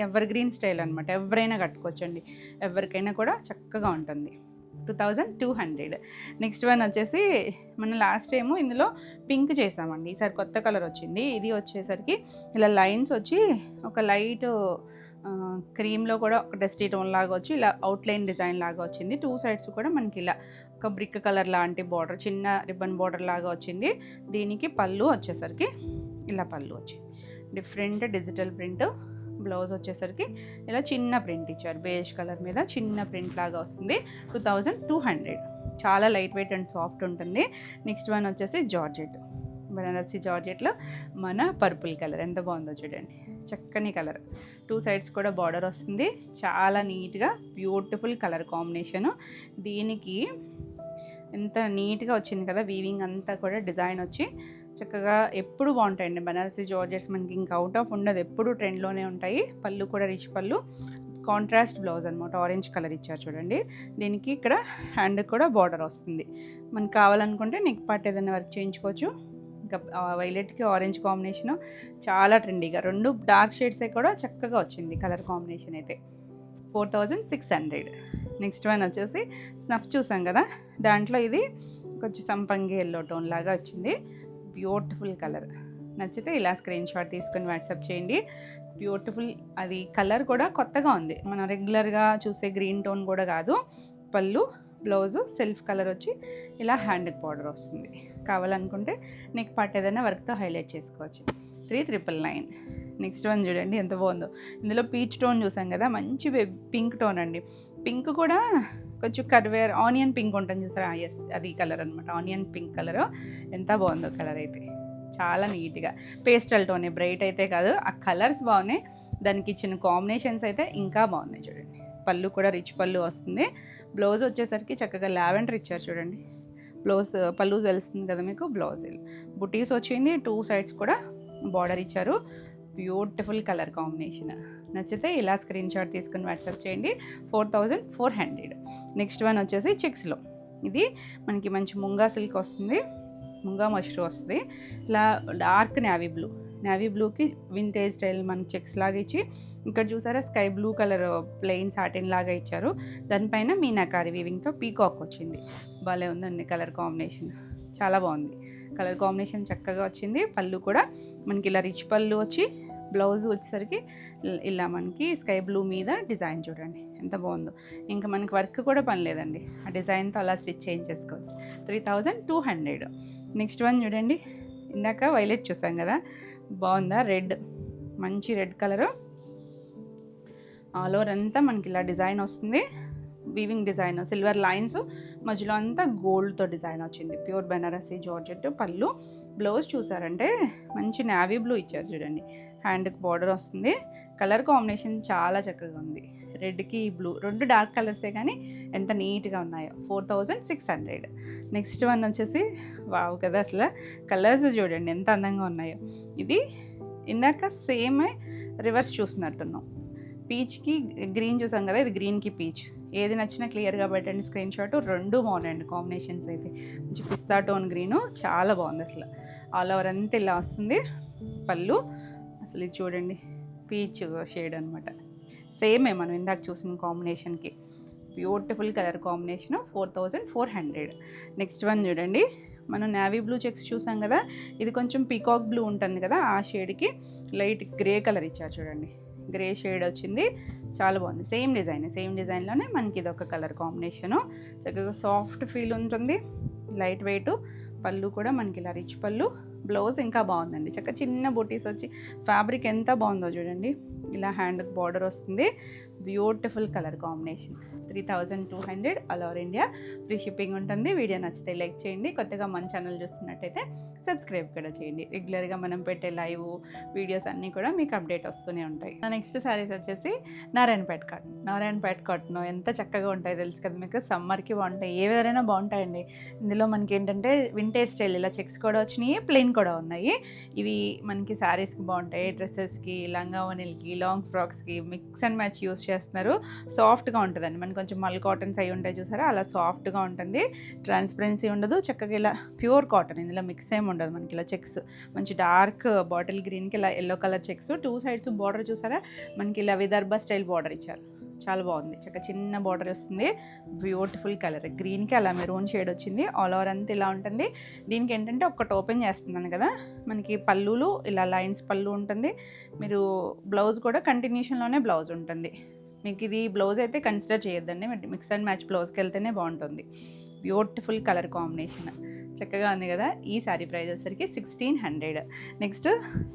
ఎవర్ గ్రీన్ స్టైల్ అనమాట, ఎవరైనా కట్టుకోవచ్చండి, ఎవరికైనా కూడా చక్కగా ఉంటుంది. 2200. నెక్స్ట్ వన్ వచ్చేసి మనం లాస్ట్ టైము ఇందులో పింక్ చేసామండి, ఈసారి కొత్త కలర్ వచ్చింది. ఇది వచ్చేసరికి ఇలా లైన్స్ వచ్చి ఒక లైట్ క్రీమ్లో కూడా ఒక డస్టీ టోన్ లాగా వచ్చి ఇలా అవుట్లైన్ డిజైన్ లాగా వచ్చింది. 2 సైడ్స్ కూడా మనకి ఇలా ఒక బ్రిక్ కలర్ లాంటి బార్డర్, చిన్న రిబ్బన్ బార్డర్ లాగా వచ్చింది. దీనికి పళ్ళు వచ్చేసరికి ఇలా పళ్ళు వచ్చింది, డిఫరెంట్ డిజిటల్ ప్రింట్. బ్లౌజ్ వచ్చేసరికి ఇలా చిన్న ప్రింట్ ఇచ్చారు, బేజ్ కలర్ మీద చిన్న ప్రింట్ లాగా వస్తుంది. 2200. చాలా లైట్ వెయిట్ అండ్ సాఫ్ట్ ఉంటుంది. నెక్స్ట్ వన్ వచ్చేసి జార్జెట్, బనారసి జార్జెట్లో మన పర్పుల్ కలర్ ఎంత బాగుందో చూడండి. చక్కని కలర్, 2 సైడ్స్ కూడా బార్డర్ వస్తుంది. చాలా నీట్గా బ్యూటిఫుల్ కలర్ కాంబినేషను. దీనికి ఎంత నీట్గా వచ్చింది కదా, వీవింగ్ అంతా కూడా డిజైన్ వచ్చి చక్కగా ఎప్పుడు బాగుంటాయండి బనారసి జార్జెట్స్. మనకి ఇంకా అవుట్ ఆఫ్ ఉండదు, ఎప్పుడు ట్రెండ్లోనే ఉంటాయి. పళ్ళు కూడా రిచ్ పళ్ళు, కాంట్రాస్ట్ బ్లౌజ్ అనమాట, ఆరెంజ్ కలర్ ఇచ్చారు చూడండి. దీనికి ఇక్కడ హ్యాండ్ కూడా బార్డర్ వస్తుంది. మనకు కావాలనుకుంటే నెక్ పార్ట్ ఏదైనా వర్క్ చేయించుకోవచ్చు. ఇంకా వైలెట్కి ఆరెంజ్ కాంబినేషను చాలా ట్రెండీగా, 2 డార్క్ షేడ్సే కూడా చక్కగా వచ్చింది కలర్ కాంబినేషన్ అయితే. 4600. నెక్స్ట్ వన్ వచ్చేసి స్నఫ్ చూసాం కదా, దాంట్లో ఇది కొంచెం సంపంగి ఎల్లో టోన్ లాగా వచ్చింది. Beautiful colour. నచ్చితే ఇలా స్క్రీన్ షాట్ తీసుకొని వాట్సాప్ చేయండి. బ్యూటిఫుల్, అది కలర్ కూడా కొత్తగా ఉంది, మనం రెగ్యులర్గా చూసే గ్రీన్ టోన్ కూడా కాదు. పళ్ళు, బ్లౌజు సెల్ఫ్ కలర్ వచ్చి ఇలా హ్యాండ్కి బార్డర్ వస్తుంది. కావాలనుకుంటే నెక్ పార్ట్ ఏదైనా వర్క్తో హైలైట్ చేసుకోవచ్చు. 3999. నెక్స్ట్ వన్ చూడండి ఎంత బాగుందో. ఇందులో పీచ్ టోన్ చూసాం కదా, మంచి పింక్ టోన్ అండి. పింక్ కూడా కొంచెం కర్వేర్ ఆనియన్ పింక్ ఉంటుంది చూసారా, ఎస్ అది కలర్ అనమాట, ఆనియన్ పింక్ కలర్. ఎంత బాగుందో కలర్ అయితే, చాలా నీట్గా పేస్టల్ టోనే, బ్రైట్ అయితే కాదు. ఆ కలర్స్ బాగున్నాయి, దానికి ఇచ్చిన కాంబినేషన్స్ అయితే ఇంకా బాగున్నాయి చూడండి. పళ్ళు కూడా రిచ్ పళ్ళు వస్తుంది. బ్లౌజ్ వచ్చేసరికి చక్కగా లావెండర్ ఇచ్చారు చూడండి. బ్లౌజ్ పళ్ళు తెలుస్తుంది కదా మీకు. బ్లౌజ్ బుటీస్ వచ్చింది, 2 సైడ్స్ కూడా బార్డర్ ఇచ్చారు. Beautiful colour combination. నచ్చితే ఇలా స్క్రీన్ షాట్ తీసుకుని వాట్సాప్ చేయండి. 4400. నెక్స్ట్ వన్ వచ్చేసి చెక్స్లో. ఇది మనకి మంచి ముంగా సిల్క్ వస్తుంది, ముంగా మష్రూ వస్తుంది. ఇలా డార్క్ నేవీ బ్లూకి వింటేజ్ స్టైల్ మనకి చెక్స్ లాగా ఇచ్చి, ఇక్కడ చూసారా sky blue colour plain satin లాగా ఇచ్చారు. దానిపైన మీనాకారి వీవింగ్తో పీకాక్ వచ్చింది. భలే ఉందండి కలర్ కాంబినేషన్, చాలా బాగుంది. కలర్ కాంబినేషన్ చక్కగా వచ్చింది. పళ్ళు కూడా మనకి ఇలా రిచ్ పళ్ళు వచ్చి, బ్లౌజ్ వచ్చేసరికి ఇలా మనకి స్కై బ్లూ మీద డిజైన్ చూడండి ఎంత బాగుందో. ఇంకా మనకి వర్క్ కూడా పని లేదండి, ఆ డిజైన్తో అలా స్టిచ్ చేయించేసుకోవచ్చు. 3200. నెక్స్ట్ వన్ చూడండి, ఇందాక వైలెట్ చూసాం కదా, బాగుందా? రెడ్, మంచి రెడ్ కలరు. ఆల్ ఓవర్ అంతా మనకి ఇలా డిజైన్ వస్తుంది, వీవింగ్ డిజైన్, సిల్వర్ లైన్స్, మధ్యలో అంతా గోల్డ్తో డిజైన్ వచ్చింది. Pure Banarasi georgette. పళ్ళు, బ్లౌజ్ చూసారంటే మంచి నేవీ బ్లూ ఇచ్చారు చూడండి, హ్యాండ్కి బార్డర్ వస్తుంది. కలర్ కాంబినేషన్ చాలా చక్కగా ఉంది. రెడ్కి బ్లూ రెండు డార్క్ కలర్సే కానీ ఎంత నీట్గా ఉన్నాయో. 4600. నెక్స్ట్ వన్ వచ్చేసి వావ్ కదా, అసలు కలర్స్ చూడండి ఎంత అందంగా ఉన్నాయో. ఇది ఇందాక సేమ్ రివర్స్ చూసినట్టున్నాం, పీచ్కి గ్రీన్ చూసాం కదా, ఇది గ్రీన్కి పీచ్. ఏది నచ్చినా క్లియర్గా పెట్టండి స్క్రీన్ షాట్. రెండు బాగున్నాయండి కాంబినేషన్స్ అయితే. మంచి పిస్తా టోన్ గ్రీను, చాలా బాగుంది అసలు. ఆల్ ఓవర్ అంతా ఇలా వస్తుంది. పళ్ళు అసలు ఇది చూడండి, పీచ్ షేడ్ అనమాట, సేమే మనం ఇందాక చూసిన కాంబినేషన్కి. Beautiful colour combination. 4400. Next one చూడండి, మనం నేవీ బ్లూ చెక్స్ చూసాం కదా, ఇది కొంచెం పీకాక్ బ్లూ ఉంటుంది కదా, ఆ షేడ్కి లైట్ గ్రే కలర్ ఇచ్చారు చూడండి, గ్రే షేడ్ వచ్చింది. చాలా బాగుంది. సేమ్ డిజైన్లోనే మనకి ఇది ఒక కలర్ కాంబినేషను. చక్కగా సాఫ్ట్ ఫీల్ ఉంటుంది, లైట్ వెయిట్. పళ్ళు కూడా మనకి ఇలా రిచ్ పళ్ళు. బ్లౌజ్ ఇంకా బాగుందండి, చక్కగా చిన్న బూటీస్ వచ్చి ఫ్యాబ్రిక్ ఎంత బాగుందో చూడండి. ఇలా హ్యాండ్కి బార్డర్ వస్తుంది. Beautiful colour combination. 3200 all over India. Free shipping ఉంటుంది. వీడియో నచ్చితే లైక్ చేయండి. కొత్తగా మన ఛానల్ చూస్తున్నట్టయితే సబ్స్క్రైబ్ కూడా చేయండి. రెగ్యులర్గా మనం పెట్టే లైవ్ వీడియోస్ అన్నీ కూడా మీకు అప్డేట్ వస్తూనే ఉంటాయి. నెక్స్ట్ శారీస్ వచ్చేసి నారాయణపేట కాటన్. ఎంత చక్కగా ఉంటాయి తెలుసు కదా మీకు, సమ్మర్కి బాగుంటాయి, ఏ విధంగా బాగుంటాయండి. ఇందులో మనకి ఏంటంటే వింటేజ్ స్టైల్ ఇలా చెక్స్ కూడా వచ్చినాయి, ప్లెయిన్ కూడా ఉన్నాయి. ఇవి మనకి శారీస్కి బాగుంటాయి, డ్రెస్సెస్కి, లంగా ఓనీలకి, లాంగ్ ఫ్రాక్స్కి మిక్స్ అండ్ మ్యాచ్ యూస్ చేస్తున్నారు. సాఫ్ట్గా ఉంటుందండి, మనకి కొంచెం మల్ కాటన్స్ అవి ఉంటాయి చూసారా, అలా సాఫ్ట్గా ఉంటుంది. ట్రాన్స్పరెన్సీ ఉండదు, చక్కగా ఇలా ప్యూర్ కాటన్, ఇందులో మిక్స్ ఏమి ఉండదు. మనకి ఇలా చెక్స్ మంచి డార్క్ బాటిల్ గ్రీన్కి ఇలా yellow colour checks, 2 sides border చూసారా, మనకి ఇలా విదర్భ స్టైల్ బార్డర్ ఇచ్చారు. చాలా బాగుంది, చక్కగా చిన్న బార్డర్ వస్తుంది. బ్యూటిఫుల్ కలర్, గ్రీన్కి అలా మెరూన్ షేడ్ వచ్చింది. ఆల్ ఓవర్ అంతా ఇలా ఉంటుంది. దీనికి ఏంటంటే ఒకటి ఓపెన్ చేస్తున్నాను కదా, మనకి పళ్ళులు ఇలా లైన్స్ పళ్ళు ఉంటుంది. మీరు బ్లౌజ్ కూడా కంటిన్యూషన్లోనే బ్లౌజ్ ఉంటుంది. మీకు ఇది బ్లౌజ్ అయితే కన్సిడర్ చేయొద్దండి, మిక్స్ అండ్ మ్యాచ్ బ్లౌజ్కి వెళ్తేనే బాగుంటుంది. బ్యూటిఫుల్ కలర్ కాంబినేషన్, చక్కగా ఉంది కదా. ఈ శారీ ప్రైస్ వచ్చేసరికి 1600. నెక్స్ట్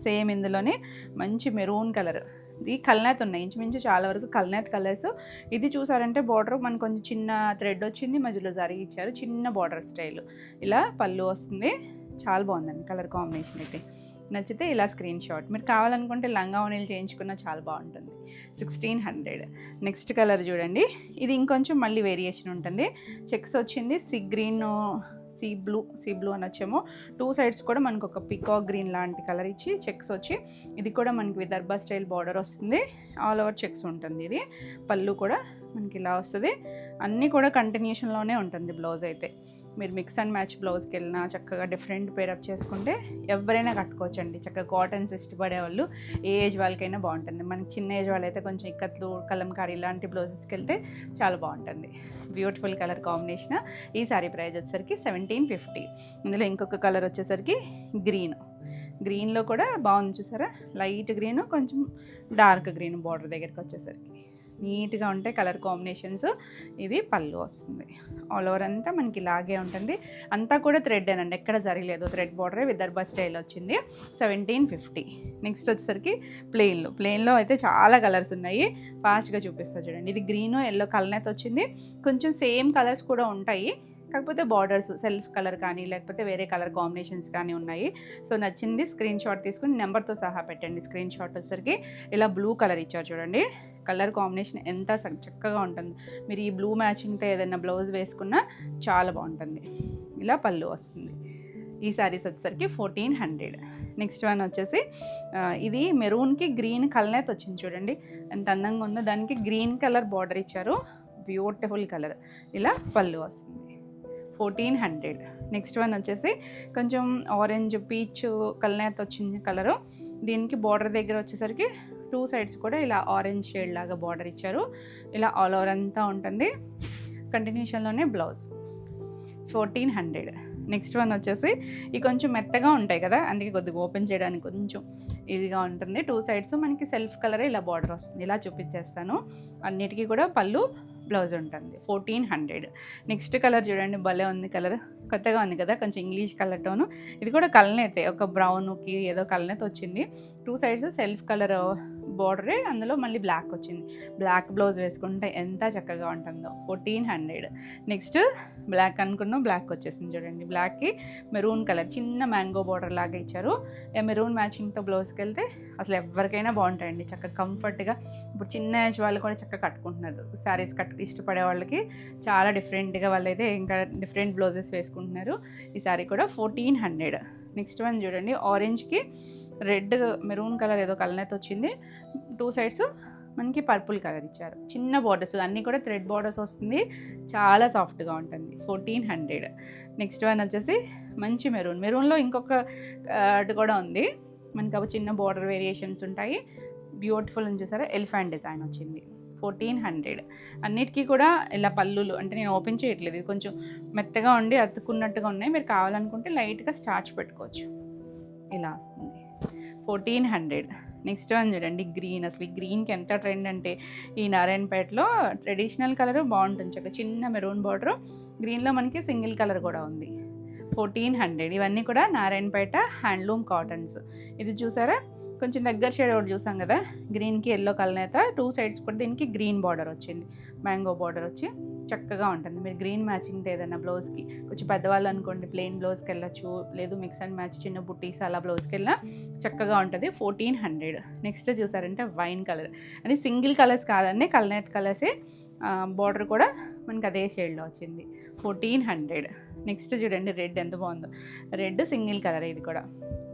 సేమ్ ఇందులోనే మంచి మెరూన్ కలర్, ఇది కల్నేత్ ఉన్నాయి, ఇంచుమించు చాలా వరకు కల్నేత్ కలర్స్. ఇది చూసారంటే బార్డర్ మనకు కొంచెం చిన్న థ్రెడ్ వచ్చింది, మధ్యలో జరిగి ఇచ్చారు, చిన్న బార్డర్ స్టైల్. ఇలా పళ్ళు వస్తుంది. చాలా బాగుందండి కలర్ కాంబినేషన్ అయితే. నచ్చితే ఇలా స్క్రీన్ షాట్, మీరు కావాలనుకుంటే లంగా ఓనీలు చేయించుకున్నా చాలా బాగుంటుంది. 1600. నెక్స్ట్ కలర్ చూడండి, ఇది ఇంకొంచెం మళ్ళీ వేరియేషన్ ఉంటుంది. చెక్స్ వచ్చింది, సీ బ్లూ అనొచ్చేమో. 2 సైడ్స్ కూడా మనకు ఒక పికాక్ గ్రీన్ లాంటి కలర్ ఇచ్చి చెక్స్ వచ్చి, ఇది కూడా మనకి విదర్భ స్టైల్ బార్డర్ వస్తుంది. ఆల్ ఓవర్ చెక్స్ ఉంటుంది. ఇది పళ్ళు కూడా మనకి ఇలా వస్తుంది. అన్నీ కూడా కంటిన్యూషన్లోనే ఉంటుంది బ్లౌజ్ అయితే. మీరు మిక్స్ అండ్ మ్యాచ్ బ్లౌజ్కి వెళ్ళినా చక్కగా డిఫరెంట్ పేరప్ చేసుకుంటే ఎవరైనా కట్టుకోవచ్చండి. చక్కగా కాటన్స్ ఇష్టపడే వాళ్ళు, ఏ ఏజ్ వాళ్ళకైనా బాగుంటుంది. మనకి చిన్న ఏజ్ వాళ్ళైతే కొంచెం ఇక్కత్లు, కలంకారీ ఇలాంటి బ్లౌజెస్కి వెళ్తే చాలా బాగుంటుంది. Beautiful colour combination. ఈ శారీ ప్రైస్ వచ్చేసరికి 1750. ఇందులో ఇంకొక కలర్ వచ్చేసరికి గ్రీన్లో కూడా బాగుంది చూసారా, లైట్ గ్రీన్, కొంచెం డార్క్ గ్రీన్ బార్డర్ దగ్గరికి వచ్చేసరికి నీట్గా ఉంటాయి కలర్ కాంబినేషన్స్. ఇది పళ్ళు వస్తుంది. ఆల్ ఓవర్ అంతా మనకి ఇలాగే ఉంటుంది. అంతా కూడా థ్రెడ్ అనండి, ఎక్కడ జరగలేదు, థ్రెడ్ బార్డరే విదర్భ స్టైల్ వచ్చింది. 1750. నెక్స్ట్ వచ్చేసరికి ప్లెయిన్లో అయితే చాలా కలర్స్ ఉన్నాయి, ఫాస్ట్గా చూపిస్తా చూడండి. ఇది గ్రీను, ఎల్లో కలర్నైతే వచ్చింది. కొంచెం సేమ్ కలర్స్ కూడా ఉంటాయి, కాకపోతే బార్డర్స్ సెల్ఫ్ కలర్ కానీ లేకపోతే వేరే కలర్ కాంబినేషన్స్ కానీ ఉన్నాయి. సో నచ్చింది స్క్రీన్ షాట్ తీసుకుని నెంబర్తో సహా పెట్టండి. స్క్రీన్ షాట్ వచ్చేసరికి ఇలా బ్లూ కలర్ ఇచ్చారు చూడండి, కలర్ కాంబినేషన్ ఎంత చక్కగా ఉంటుంది. మీరు ఈ బ్లూ మ్యాచింగ్తో ఏదైనా బ్లౌజ్ వేసుకున్నా చాలా బాగుంటుంది. ఇలా పళ్ళు వస్తుంది. ఈ శారీస్ వచ్చేసరికి 1400. నెక్స్ట్ వన్ వచ్చేసి ఇది మెరూన్కి గ్రీన్ కలనేత వచ్చింది చూడండి ఎంత అందంగా ఉందో. దానికి గ్రీన్ కలర్ బార్డర్ ఇచ్చారు, బ్యూటిఫుల్ కలర్. ఇలా పళ్ళు వస్తుంది 1400. నెక్స్ట్ వన్ వచ్చేసి కొంచెం ఆరెంజ్ పీచ్ కలనేత వచ్చింది కలరు. దీనికి బార్డర్ దగ్గర వచ్చేసరికి 2 సైడ్స్ కూడా ఇలా ఆరెంజ్ షేడ్ లాగా బార్డర్ ఇచ్చారు. ఇలా ఆల్ ఓవర్ అంతా ఉంటుంది. కంటిన్యూషన్లోనే బ్లౌజ్ 1400. నెక్స్ట్ వన్ వచ్చేసి ఇవి కొంచెం మెత్తగా ఉంటాయి కదా, అందుకే కొద్దిగా ఓపెన్ చేయడానికి కొంచెం ఈజీగా ఉంటుంది. 2 సైడ్స్ మనకి సెల్ఫ్ కలరే ఇలా బార్డర్ వస్తుంది. ఇలా చూపించేస్తాను. అన్నిటికీ కూడా పళ్ళు బ్లౌజ్ ఉంటుంది 1400. నెక్స్ట్ కలర్ చూడండి, భలే ఉంది కలర్, కొత్తగా ఉంది కదా, కొంచెం ఇంగ్లీష్ కలర్ టోను. ఇది కూడా కలనేతే, ఒక బ్రౌన్కి ఏదో కలనేత వచ్చింది. 2 సైడ్స్ సెల్ఫ్ కలర్ బార్డరే, అందులో మళ్ళీ బ్లాక్ వచ్చింది. బ్లాక్ బ్లౌజ్ వేసుకుంటే ఎంత చక్కగా ఉంటుందో 1400. నెక్స్ట్ బ్లాక్ అనుకున్నాం, బ్లాక్ వచ్చేసింది చూడండి. బ్లాక్కి మెరూన్ కలర్ చిన్న మ్యాంగో బార్డర్ లాగా ఇచ్చారు. మెరూన్ మ్యాచింగ్తో బ్లౌజ్కి వెళ్తే అసలు ఎవరికైనా బాగుంటాయండి, చక్కగా కంఫర్ట్గా. ఇప్పుడు చిన్న ఏజ్ వాళ్ళు కూడా చక్కగా కట్టుకుంటున్నారు శారీస్, ఇష్టపడే వాళ్ళకి చాలా డిఫరెంట్గా వాళ్ళైతే ఇంకా డిఫరెంట్ బ్లౌజెస్ వేసుకుంటున్నారు. ఈ శారీ కూడా 1400. నెక్స్ట్ వన్ చూడండి, ఆరెంజ్కి రెడ్ మెరూన్ కలర్ ఏదో కలనేత వచ్చింది. 2 సైడ్స్ మనకి పర్పుల్ కలర్ ఇచ్చారు. చిన్న బార్డర్స్ అన్నీ కూడా థ్రెడ్ బార్డర్స్ వస్తుంది, చాలా సాఫ్ట్గా ఉంటుంది 1400. నెక్స్ట్ వన్ వచ్చేసి మంచి మెరూన్లో ఇంకొక అటు కూడా ఉంది మనకి. అవి చిన్న బార్డర్ వేరియేషన్స్ ఉంటాయి. బ్యూటిఫుల్ అని చూసారా, ఎలిఫెంట్ డిజైన్ వచ్చింది 1400. అన్నిటికీ కూడా ఇలా పళ్ళులు, అంటే నేను ఓపెన్ చేయట్లేదు, ఇది కొంచెం మెత్తగా ఉండి అతుక్కున్నట్టుగా ఉన్నాయి. మీరు కావాలనుకుంటే లైట్గా స్టార్చ్ పెట్టుకోవచ్చు. ఇలా వస్తుంది 1400. నెక్స్ట్ వన్ చూడండి, గ్రీన్. అసలు ఈ గ్రీన్కి ఎంత ట్రెండ్ అంటే ఈ నారాయణపేటలో ట్రెడిషనల్ కలర్ బాగుంటుంది, చక్కగా చిన్న మెరూన్ బార్డర్. గ్రీన్లో మనకి సింగిల్ కలర్ కూడా ఉంది 1400. ఇవన్నీ కూడా నారాయణపేట హ్యాండ్లూమ్ కాటన్స్. ఇది చూసారా, కొంచెం దగ్గర షేడ్ ఒకటి చూసాం కదా, గ్రీన్కి ఎల్లో కలనేత. 2 సైడ్స్ కూడా దీనికి గ్రీన్ బార్డర్ వచ్చింది, మ్యాంగో బార్డర్ వచ్చి చక్కగా ఉంటుంది. మీరు గ్రీన్ మ్యాచింగ్ ఏదైనా బ్లౌజ్కి, కొంచెం పెద్దవాళ్ళు అనుకోండి ప్లెయిన్ బ్లౌజ్కి వెళ్ళచ్చు, లేదు మిక్స్ అండ్ మ్యాచ్ చిన్న బుట్టీస్ అలా బ్లౌజ్కి వెళ్ళినా చక్కగా ఉంటుంది 1400. నెక్స్ట్ చూసారంటే వైన్ కలర్, అంటే సింగిల్ కలర్స్ కాదండి, కలనేత కలర్సే. బార్డర్ కూడా మనకి అదే షేడ్లో వచ్చింది 1400. నెక్స్ట్ చూడండి, రెడ్ ఎంత బాగుందో. రెడ్ సింగిల్ కలర్, ఇది కూడా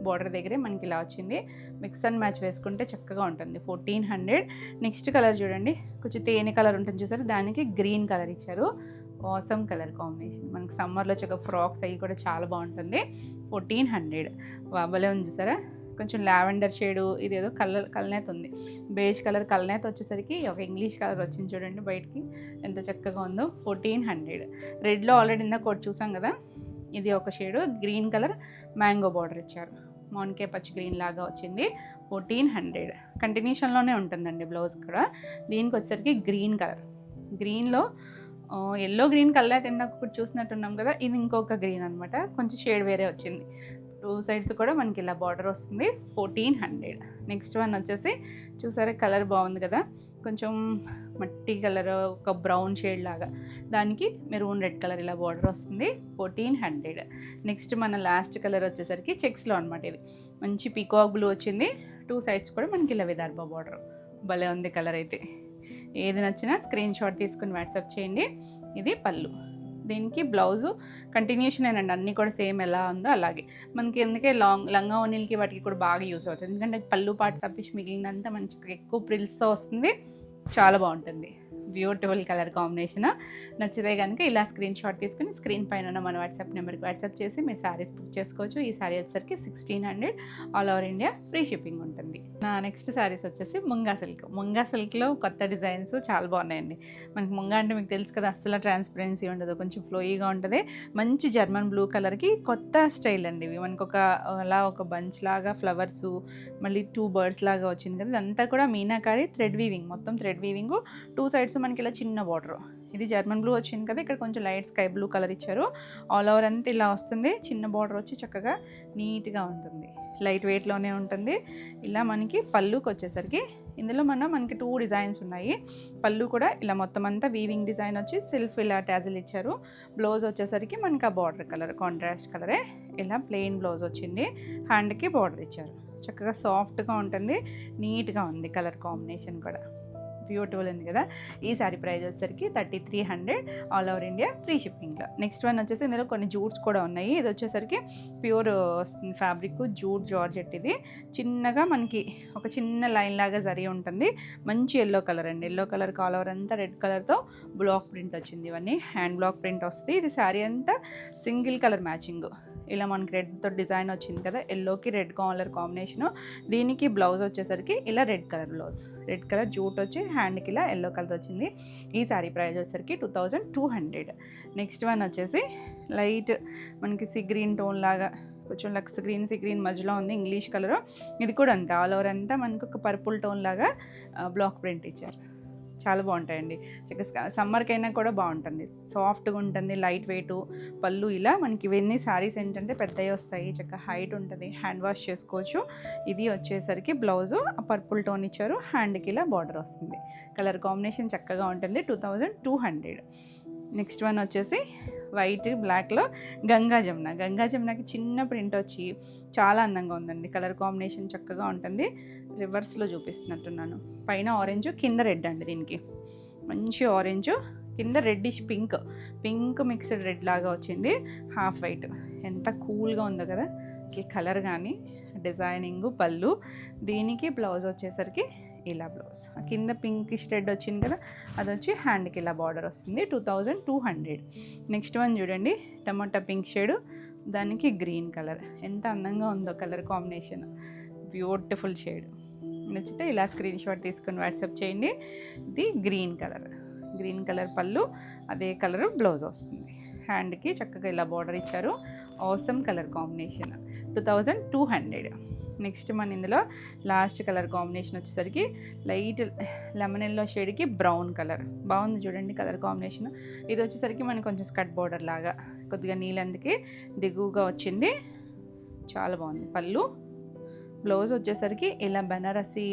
బార్డర్ దగ్గరే మనకి ఇలా వచ్చింది. మిక్స్ అండ్ మ్యాచ్ వేసుకుంటే చక్కగా ఉంటుంది 1400. నెక్స్ట్ కలర్ చూడండి, కొంచెం తేనె కలర్ ఉంటుంది చూసారు, దానికి గ్రీన్ కలర్ ఇచ్చారు. ఆసమ్ కలర్ కాంబినేషన్, మనకి సమ్మర్లో చక్కగా ఫ్రాక్స్ అవి కూడా చాలా బాగుంటుంది 1400. భలే ఉంది చూసారా, కొంచెం లావెండర్ షేడు, ఇదేదో కలనేత ఉంది, బేజ్ కలర్ కలనేత వచ్చేసరికి ఒక ఇంగ్లీష్ కలర్ వచ్చింది చూడండి బయటికి, ఎంత చక్కగా ఉందో 1400. రెడ్లో ఆల్రెడీ ఇందాక ఒకటి చూసాం కదా, ఇది ఒక shade green colour mango border ఇచ్చారు, మోన్కే పచ్చి గ్రీన్ లాగా వచ్చింది 1400. కంటిన్యూషన్లోనే ఉంటుందండి బ్లౌజ్ కూడా. దీనికి వచ్చేసరికి గ్రీన్ కలర్, గ్రీన్లో ఎల్లో గ్రీన్ కలర్ ఇందాక ఒకటి చూసినట్టున్నాం కదా, ఇది ఇంకొక గ్రీన్ అనమాట, కొంచెం షేడ్ వేరే వచ్చింది. 2 సైడ్స్ కూడా మనకి ఇలా బార్డర్ వస్తుంది 1400. నెక్స్ట్ వన్ వచ్చేసి చూసారా, కలర్ బాగుంది కదా, కొంచెం మట్టి కలర్, ఒక బ్రౌన్ షేడ్ లాగా, దానికి మెరూన్ రెడ్ కలర్ ఇలా బార్డర్ వస్తుంది 1400. నెక్స్ట్ మన లాస్ట్ కలర్ వచ్చేసరికి చెక్స్లో అనమాట, ఇది మంచి పీకాక్ బ్లూ వచ్చింది. 2 సైడ్స్ కూడా మనకి ఇలా విదర్భ బార్డర్, భలే ఉంది కలర్ అయితే. ఏది నచ్చినా స్క్రీన్ షాట్ తీసుకుని వాట్సాప్ చేయండి. ఇది పళ్ళు, దీనికి బ్లౌజు కంటిన్యూషన్ ఏనండి, అన్నీ కూడా సేమ్ ఎలా ఉందో అలాగే. మనకి ఎందుకే లంగా ఓనీలకి వాటికి కూడా బాగా యూస్ అవుతుంది, ఎందుకంటే పళ్ళు పాటు తప్పించి మిగిలినంతా మంచిగా ఎక్కువ ప్రిల్స్తో వస్తుంది, చాలా బాగుంటుంది. Beautiful colour combination. నచ్చితే కనుక ఇలా స్క్రీన్ షాట్ తీసుకుని స్క్రీన్ పైన ఉన్న మన వాట్సాప్ నెంబర్కి వాట్సాప్ చేసి మీరు శారీస్ బుక్ చేసుకోవచ్చు. ఈ శారీ వచ్చేసరికి 1600, all over India free shipping ఉంటుంది. నా నెక్స్ట్ శారీస్ వచ్చేసి ముంగా సిల్క్. ముంగా సిల్క్లో కొత్త డిజైన్స్ చాలా బాగున్నాయండి. మనకి ముంగా అంటే మీకు తెలుసు కదా, అస్సలు ట్రాన్స్పరెన్సీ ఉండదు, కొంచెం ఫ్లోయిగా ఉంటుంది. మంచి జర్మన్ బ్లూ కలర్కి కొత్త స్టైల్ అండి ఇవి. మనకు ఒక బంచ్ లాగా ఫ్లవర్స్, మళ్ళీ 2 బర్డ్స్ లాగా వచ్చింది కదా, ఇదంతా కూడా మీనాకారి థ్రెడ్ వీవింగ్, మొత్తం థ్రెడ్ వీవింగ్. 2 సైడ్స్ మనకి ఇలా చిన్న బార్డర్, ఇది జర్మన్ బ్లూ వచ్చింది కదా, ఇక్కడ కొంచెం లైట్ స్కై బ్లూ కలర్ ఇచ్చారు. ఆల్ ఓవర్ అంతా ఇలా వస్తుంది, చిన్న బార్డర్ వచ్చి చక్కగా నీట్గా ఉంటుంది, లైట్ వెయిట్లోనే ఉంటుంది. ఇలా మనకి పళ్ళుకి వచ్చేసరికి ఇందులో మనకి 2 డిజైన్స్ ఉన్నాయి. పళ్ళు కూడా ఇలా మొత్తం అంతా వీవింగ్ డిజైన్ వచ్చి సెల్ఫ్ ఇలా ట్యాజిల్ ఇచ్చారు. బ్లౌజ్ వచ్చేసరికి మనకి ఆ బార్డర్ కలర్ కాంట్రాస్ట్ కలరే, ఇలా ప్లెయిన్ బ్లౌజ్ వచ్చింది. హ్యాండ్కి బార్డర్ ఇచ్చారు, చక్కగా సాఫ్ట్గా ఉంటుంది, నీట్గా ఉంది కలర్ కాంబినేషన్ కూడా. బ్యూటిఫుల్ ఉంది కదా. ఈ శారీ ప్రైస్ వచ్చేసరికి 3300 ఆల్ ఓవర్ ఇండియా ఫ్రీ షిప్పింగ్లో. నెక్స్ట్ వన్ వచ్చేసి ఇందులో కొన్ని జూట్స్ కూడా ఉన్నాయి. ఇది వచ్చేసరికి ప్యూర్ వస్తుంది ఫ్యాబ్రిక్, జూట్ జార్జెట్. ఇది చిన్నగా మనకి ఒక చిన్న లైన్ లాగా జరి ఉంటుంది. మంచి ఎల్లో కలర్ అండి, ఎల్లో కలర్ ఆల్ ఓవర్ అంతా రెడ్ కలర్తో బ్లాక్ ప్రింట్ వచ్చింది. ఇవన్నీ హ్యాండ్ బ్లాక్ ప్రింట్ వస్తుంది. ఇది శారీ అంతా సింగిల్ కలర్ మ్యాచింగ్, ఇలా మనకి రెడ్తో డిజైన్ వచ్చింది కదా, ఎల్లోకి రెడ్ కలర్ కాంబినేషను. దీనికి బ్లౌజ్ వచ్చేసరికి ఇలా red colour blouse, red colour jute వచ్చి హ్యాండ్కి ఇలా ఎల్లో కలర్ వచ్చింది. ఈ శారీ ప్రైస్ వచ్చేసరికి 2200. నెక్స్ట్ వన్ వచ్చేసి లైట్ మనకి సీ గ్రీన్ టోన్ లాగా, కొంచెం లక్స్ గ్రీన్ సీ గ్రీన్ మధ్యలో ఉంది, ఇంగ్లీష్ కలరు. ఇది కూడా అంతే ఆల్ ఓవర్ అంతా మనకు ఒక పర్పుల్ టోన్ లాగా బ్లాక్ ప్రింట్ ఇచ్చారు. చాలా బాగుంటాయండి, చక్కగా సమ్మర్కైనా కూడా బాగుంటుంది, సాఫ్ట్గా ఉంటుంది, లైట్ వెయిట్. పళ్ళు ఇలా మనకి ఇవన్నీ శారీస్ ఏంటంటే పెద్దవి వస్తాయి, చక్కగా హైట్ ఉంటుంది, హ్యాండ్ వాష్ చేసుకోవచ్చు. ఇది వచ్చేసరికి బ్లౌజు పర్పుల్ టోన్ ఇచ్చారు, హ్యాండ్కి ఇలా బార్డర్ వస్తుంది. కలర్ కాంబినేషన్ చక్కగా ఉంటుంది. 2200. నెక్స్ట్ వన్ వచ్చేసి వైట్ బ్లాక్లో గంగా జమునకి చిన్న ప్రింట్ వచ్చి చాలా అందంగా ఉందండి. కలర్ కాంబినేషన్ చక్కగా ఉంటుంది. రివర్స్లో చూపిస్తున్నట్టున్నాను. పైన ఆరెంజ్, కింద రెడ్ అండి. దీనికి మంచి ఆరెంజ్, కింద రెడ్డిష్ పింక్ మిక్స్డ్ రెడ్ లాగా వచ్చింది, హాఫ్ వైట్. ఎంత కూల్గా ఉందో కదా అసలు కలర్ కానీ డిజైనింగ్. పళ్ళు, దీనికి బ్లౌజ్ వచ్చేసరికి ఇలా బ్లౌజ్, కింద పింకిష్ రెడ్ వచ్చింది కదా, అది వచ్చి హ్యాండ్కి ఇలా బార్డర్ వస్తుంది. 2200. నెక్స్ట్ వన్ చూడండి, టమాటా పింక్ షేడు, దానికి గ్రీన్ కలర్. ఎంత అందంగా ఉందో కలర్ కాంబినేషన్, బ్యూటిఫుల్ షేడ్. నచ్చితే ఇలా స్క్రీన్ షాట్ తీసుకుని వాట్సాప్ చేయండి. ఇది గ్రీన్ కలర్ పళ్ళు, అదే కలర్ బ్లౌజ్ వస్తుంది. హ్యాండ్కి చక్కగా ఇలా బార్డర్ ఇచ్చారు. Awesome colour combination. 2200. నెక్స్ట్ మన ఇందులో లాస్ట్ కలర్ కాంబినేషన్ వచ్చేసరికి లైట్ లెమన్ ఎల్లో షేడ్కి బ్రౌన్ కలర్. బాగుంది చూడండి కలర్ కాంబినేషన్. ఇది వచ్చేసరికి మనకి కొంచెం స్కర్ట్ బార్డర్ లాగా కొద్దిగా నీళ్ళందుకే దిగువగా వచ్చింది, చాలా బాగుంది. పళ్ళు, బ్లౌజ్ వచ్చేసరికి ఇలా బనారసి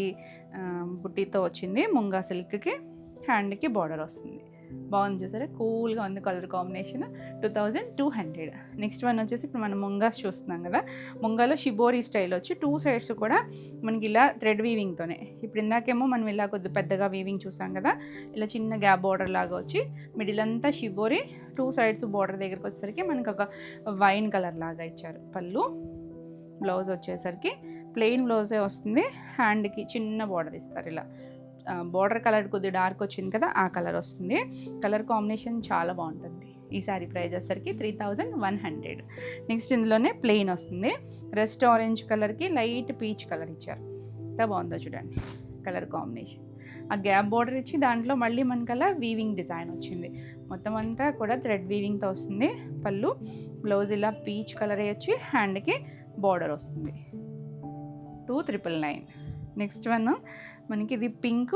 బుట్టీతో వచ్చింది, ముంగా సిల్క్కి, హ్యాండ్కి బార్డర్ వస్తుంది. బాగుంది చూసారా, కూల్గా ఉంది కలర్ కాంబినేషన్. 2200. నెక్స్ట్ వన్ వచ్చేసి ఇప్పుడు మనం ముంగాస్ చూస్తున్నాం కదా, ముంగాలో షిబోరి స్టైల్ వచ్చి 2 సైడ్స్ కూడా మనకి ఇలా థ్రెడ్ వీవింగ్తోనే. ఇప్పుడు ఇందాకేమో మనం ఇలా కొద్ది పెద్దగా వీవింగ్ చూసాం కదా, ఇలా చిన్న గ్యాప్ బార్డర్ లాగా వచ్చి మిడిల్ అంతా షిబోరి, 2 సైడ్స్ బార్డర్ దగ్గరికి వచ్చేసరికి మనకి ఒక వైన్ కలర్ లాగా ఇచ్చారు. పళ్ళు, బ్లౌజ్ వచ్చేసరికి ప్లెయిన్ బ్లౌజే వస్తుంది, హ్యాండ్కి చిన్న బార్డర్ ఇస్తారు. ఇలా బార్డర్ కలర్ కొద్దిగా డార్క్ వచ్చింది కదా, ఆ కలర్ వస్తుంది. కలర్ కాంబినేషన్ చాలా బాగుంటుంది. ఈ సారీ ప్రైస్ వచ్చేసరికి 3100. నెక్స్ట్ ఇందులోనే ప్లెయిన్ వస్తుంది, రెస్ట్ ఆరెంజ్ కలర్కి లైట్ పీచ్ కలర్ ఇచ్చారు. ఎంత బాగుందో చూడండి కలర్ కాంబినేషన్. ఆ గ్యాప్ బార్డర్ ఇచ్చి దాంట్లో మళ్ళీ మనకలా వీవింగ్ డిజైన్ వచ్చింది. మొత్తం అంతా కూడా థ్రెడ్ వీవింగ్తో వస్తుంది. పళ్ళు, బ్లౌజ్ ఇలా పీచ్ కలర్ వచ్చి హ్యాండ్కి బార్డర్ వస్తుంది. 2900. నెక్స్ట్ వన్ మనకి ఇది పింక్,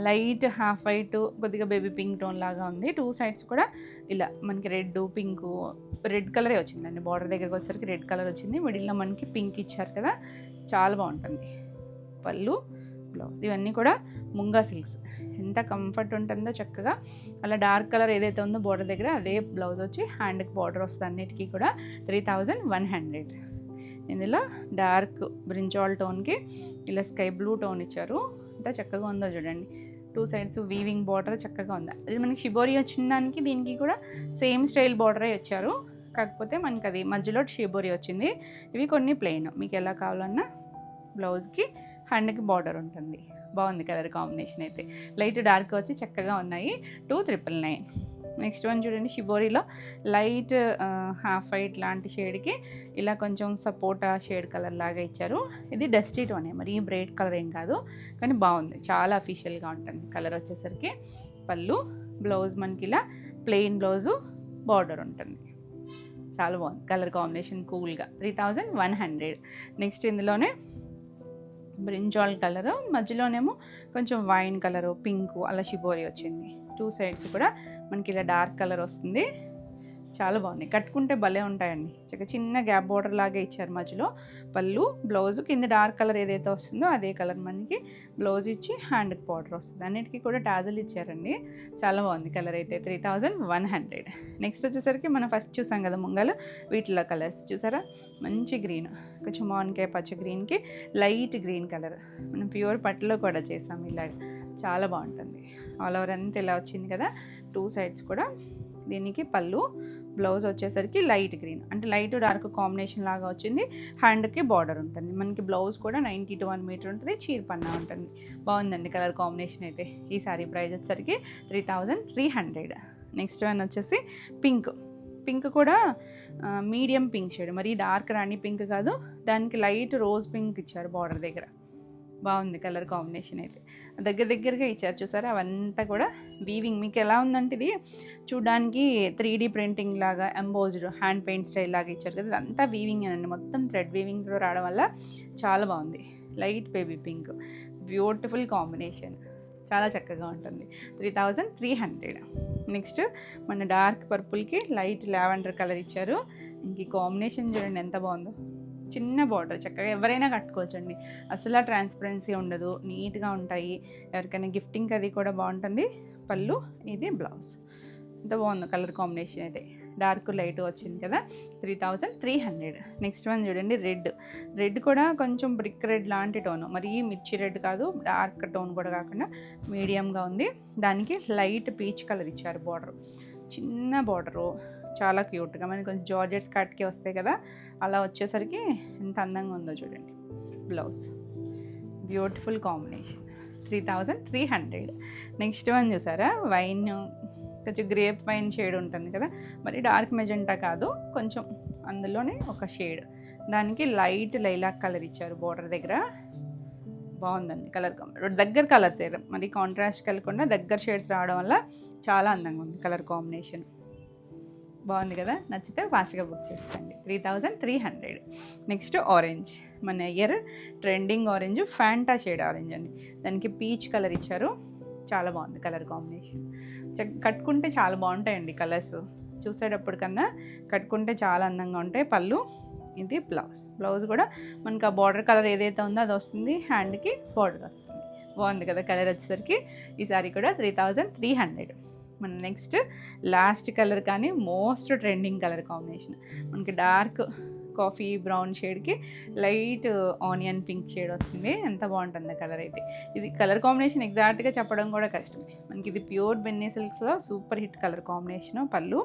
లైట్ హాఫ్ వైట్, కొద్దిగా బేబీ పింక్ టోన్ లాగా ఉంది. 2 సైడ్స్ కూడా ఇలా మనకి రెడ్ కలరే వచ్చిందండి. బార్డర్ దగ్గరికి వచ్చేసరికి రెడ్ కలర్ వచ్చింది, మిడిల్లో మనకి పింక్ ఇచ్చారు కదా, చాలా బాగుంటుంది. పళ్ళు, బ్లౌజ్ ఇవన్నీ కూడా ముంగా సిల్క్స్. ఎంత కంఫర్ట్ ఉంటుందో చక్కగా. అలా డార్క్ కలర్ ఏదైతే ఉందో బార్డర్ దగ్గర అదే బ్లౌజ్ వచ్చి హ్యాండ్కి బార్డర్ వస్తుంది. అన్నిటికీ కూడా 3100. ఇందులో డార్క్ బ్రింజాల్ టోన్కి ఇలా స్కై బ్లూ టోన్ ఇచ్చారు. ఎంత చక్కగా ఉందో చూడండి, 2 సైడ్స్ వీవింగ్ బార్డర్ చక్కగా ఉంది. అది మనకి షిబోరి వచ్చిన దానికి దీనికి కూడా సేమ్ స్టైల్ బార్డరే ఇచ్చారు, కాకపోతే మనకి అది మధ్యలో షిబోరి వచ్చింది. ఇవి కొన్ని ప్లెయిన్, మీకు ఎలా కావాలన్నా బ్లౌజ్కి హ్యాండ్కి బార్డర్ ఉంటుంది. బాగుంది కలర్ కాంబినేషన్ అయితే, లైట్ డార్క్ వచ్చి చక్కగా ఉన్నాయి. 2900. నెక్స్ట్ వన్ చూడండి, షిబోరిలో లైట్ హాఫ్ వైట్ లాంటి షేడ్కి ఇలా కొంచెం సపోటా షేడ్ కలర్ లాగా ఇచ్చారు. ఇది డస్టీ టోనే, మరి ఈ బ్రైట్ కలర్ ఏం కాదు, కానీ బాగుంది, చాలా అఫీషియల్గా ఉంటుంది కలర్ వచ్చేసరికి. పళ్ళు, బ్లౌజ్ మనకి ఇలా ప్లెయిన్ బ్లౌజు, బార్డర్ ఉంటుంది. చాలా బాగుంది కలర్ కాంబినేషన్, కూల్గా. 3100. నెక్స్ట్ ఇందులోనే బ్రింజాల్ కలరు, మధ్యలోనేమో కొంచెం వైన్ కలరు, పింకు అలా షిబోరి వచ్చింది. 2 సైడ్స్ కూడా మనకి ఇలా డార్క్ కలర్ వస్తుంది. చాలా బాగున్నాయి, కట్టుకుంటే భలే ఉంటాయండి. చిన్న గ్యాప్ బార్డర్ లాగా ఇచ్చారు మధ్యలో. పళ్ళు, బ్లౌజ్ కింద డార్క్ కలర్ ఏదైతే వస్తుందో అదే కలర్ మనకి బ్లౌజ్ ఇచ్చి హ్యాండ్కి బార్డర్ వస్తుంది. అన్నిటికీ కూడా టాజల్ ఇచ్చారండి, చాలా బాగుంది కలర్ అయితే. 3100. నెక్స్ట్ వచ్చేసరికి మనం ఫస్ట్ చూసాం కదా ముంగలు, వీటిలో కలర్స్ చూసారా, మంచి గ్రీన్, కొంచెం మాన్కాయ పచ్చ గ్రీన్కి లైట్ గ్రీన్ కలర్. మనం ప్యూర్ పట్టులో కూడా చేసాం ఇలా చాలా బాగుంటుంది. ఆల్ ఓవర్ అంతా ఇలా వచ్చింది కదా, 2 సైడ్స్ కూడా. దీనికి పళ్ళు, బ్లౌజ్ వచ్చేసరికి లైట్ గ్రీన్ అంటే లైట్ డార్క్ కాంబినేషన్ లాగా వచ్చింది. హ్యాండ్కి బార్డర్ ఉంటుంది. మనకి బ్లౌజ్ కూడా 90 to 1 మీటర్ ఉంటుంది. చీర పన్నా ఉంటుంది. బాగుందండి కలర్ కాంబినేషన్ అయితే. ఈ సారీ ప్రైస్ వచ్చేసరికి 3300. నెక్స్ట్ వన్ వచ్చేసి పింక్. పింక్ కూడా మీడియం పింక్ షేడ్, మరి డార్క్ రాణి పింక్ కాదు, దానికి లైట్ రోజ్ పింక్ ఇచ్చారు బార్డర్ దగ్గర. బాగుంది కలర్ కాంబినేషన్ అయితే. దగ్గరగా ఇచ్చారు చూసారా, అవంతా కూడా వీవింగ్. మీకు ఎలా ఉందంటే ఇది చూడడానికి 3D ప్రింటింగ్ లాగా, ఎంబోజ్డ్ హ్యాండ్ పెయింట్ స్టైల్ లాగా ఇచ్చారు కదా, ఇదంతా వీవింగ్ అండి. మొత్తం థ్రెడ్ వీవింగ్తో రావడం వల్ల చాలా బాగుంది. Light baby pink, beautiful combination, చాలా చక్కగా ఉంటుంది. 3300. నెక్స్ట్ మన డార్క్ పర్పుల్కి లైట్ లావెండర్ కలర్ ఇచ్చారు. ఇంక ఈ కాంబినేషన్ చూడండి ఎంత బాగుందో. చిన్న బార్డర్, చక్కగా ఎవరైనా కట్టుకోవచ్చండి. అసలు ట్రాన్స్పరెన్సీ ఉండదు, నీట్గా ఉంటాయి. ఎవరికైనా గిఫ్టింగ్ అది కూడా బాగుంటుంది. పళ్ళు, ఇది బ్లౌజ్. ఎంత బాగుందో కలర్ కాంబినేషన్ అయితే. డార్క్ లైట్ వచ్చింది కదా, 3300. నెక్స్ట్ వన్ చూడండి, రెడ్ కూడా కొంచెం బ్రిక్ రెడ్ లాంటి టోను, మరి మిర్చి రెడ్ కాదు, డార్క్ టోన్ కూడా కాకుండా మీడియంగా ఉంది. దానికి లైట్ పీచ్ కలర్ ఇచ్చారు బార్డర్. చిన్న బార్డరు, చాలా క్యూట్గా, మనకి కొంచెం జార్జెట్స్ కట్కి వస్తాయి కదా, అలా వచ్చేసరికి ఎంత అందంగా ఉందో చూడండి. Blouse, beautiful combination. 3300. Next one చూసారా, వైన్, కొంచెం గ్రేప్ వైన్ షేడ్ ఉంటుంది కదా, మరి డార్క్ మెజెంటా కాదు, కొంచెం అందులోనే ఒక షేడ్. దానికి లైట్ లైలాక్ కలర్ ఇచ్చారు బార్డర్ దగ్గర. బాగుందండి కలర్. దగ్గర కలర్స్ మరి కాంట్రాస్ట్ కలగకుండా దగ్గర షేడ్స్ రావడం వల్ల చాలా అందంగా ఉంది కలర్ కాంబినేషన్. బాగుంది కదా, నచ్చితే ఫాస్ట్గా బుక్ చేసుకోండి. 3300. నెక్స్ట్ ఆరెంజ్, మన year trending orange, Fanta shade orange అండి. దానికి పీచ్ కలర్ ఇచ్చారు. చాలా బాగుంది కలర్ కాంబినేషన్. కట్టుకుంటే చాలా బాగుంటాయండి కలర్స్. చూసేటప్పుడు కన్నా కట్టుకుంటే చాలా అందంగా ఉంటాయి. పళ్ళు, ఇది బ్లౌజ్ కూడా మనకి ఆ బార్డర్ కలర్ ఏదైతే ఉందో అది వస్తుంది. హ్యాండ్కి బార్డర్ వస్తుంది. బాగుంది కదా కలర్ వచ్చేసరికి. ఈ సారీ కూడా 3300. మన నెక్స్ట్ లాస్ట్ కలర్ కానీ మోస్ట్ ట్రెండింగ్ కలర్ కాంబినేషన్. మనకి డార్క్ కాఫీ బ్రౌన్ షేడ్కి లైట్ ఆనియన్ పింక్ షేడ్ వస్తుంది. ఎంత బాగుంటుంది కలర్ అయితే. ఇది కలర్ కాంబినేషన్ ఎగ్జాక్ట్గా చెప్పడం కూడా కష్టమే. మనకి ఇది ప్యూర్ బెన్నీ సిల్క్స్లో సూపర్ హిట్ కలర్ కాంబినేషను. పళ్ళు,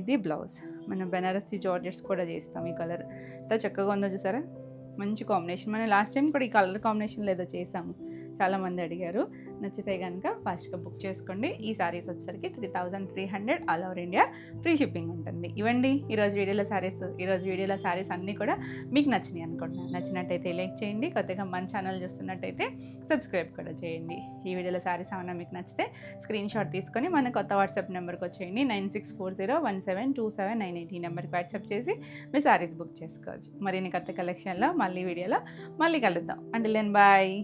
ఇది బ్లౌజ్. మనం బెనారసీ జార్జెట్స్ కూడా చేస్తాం. ఈ కలర్ ఎంత చక్కగా ఉందో చూసారా, మంచి కాంబినేషన్. మనం లాస్ట్ టైం కూడా ఈ కలర్ కాంబినేషన్లో ఏదో చేసాము, చాలామంది అడిగారు. నచ్చితే కనుక ఫాస్ట్గా బుక్ చేసుకోండి. ఈ సారీస్ వచ్చేసరికి 3300. All over India free shipping ఉంటుంది. ఇవ్వండి ఈరోజు వీడియోలో సారీస్ అన్నీ కూడా మీకు నచ్చినాయి అనుకుంటున్నాను. నచ్చినట్టయితే లైక్ చేయండి. కొత్తగా మన ఛానల్ చూస్తున్నట్టయితే సబ్స్క్రైబ్ కూడా చేయండి. ఈ వీడియోలో సారీస్ ఏమైనా మీకు నచ్చితే స్క్రీన్ షాట్ తీసుకొని మన కొత్త వాట్సాప్ నెంబర్కి వచ్చేయండి. 9640172798 ఈ నెంబర్కి వాట్సాప్ చేసి మీ సారీస్ బుక్ చేసుకోవచ్చు. మరిన్ని కొత్త కలెక్షన్లో మళ్ళీ వీడియోలో మళ్ళీ కలుద్దాం. Until then bye.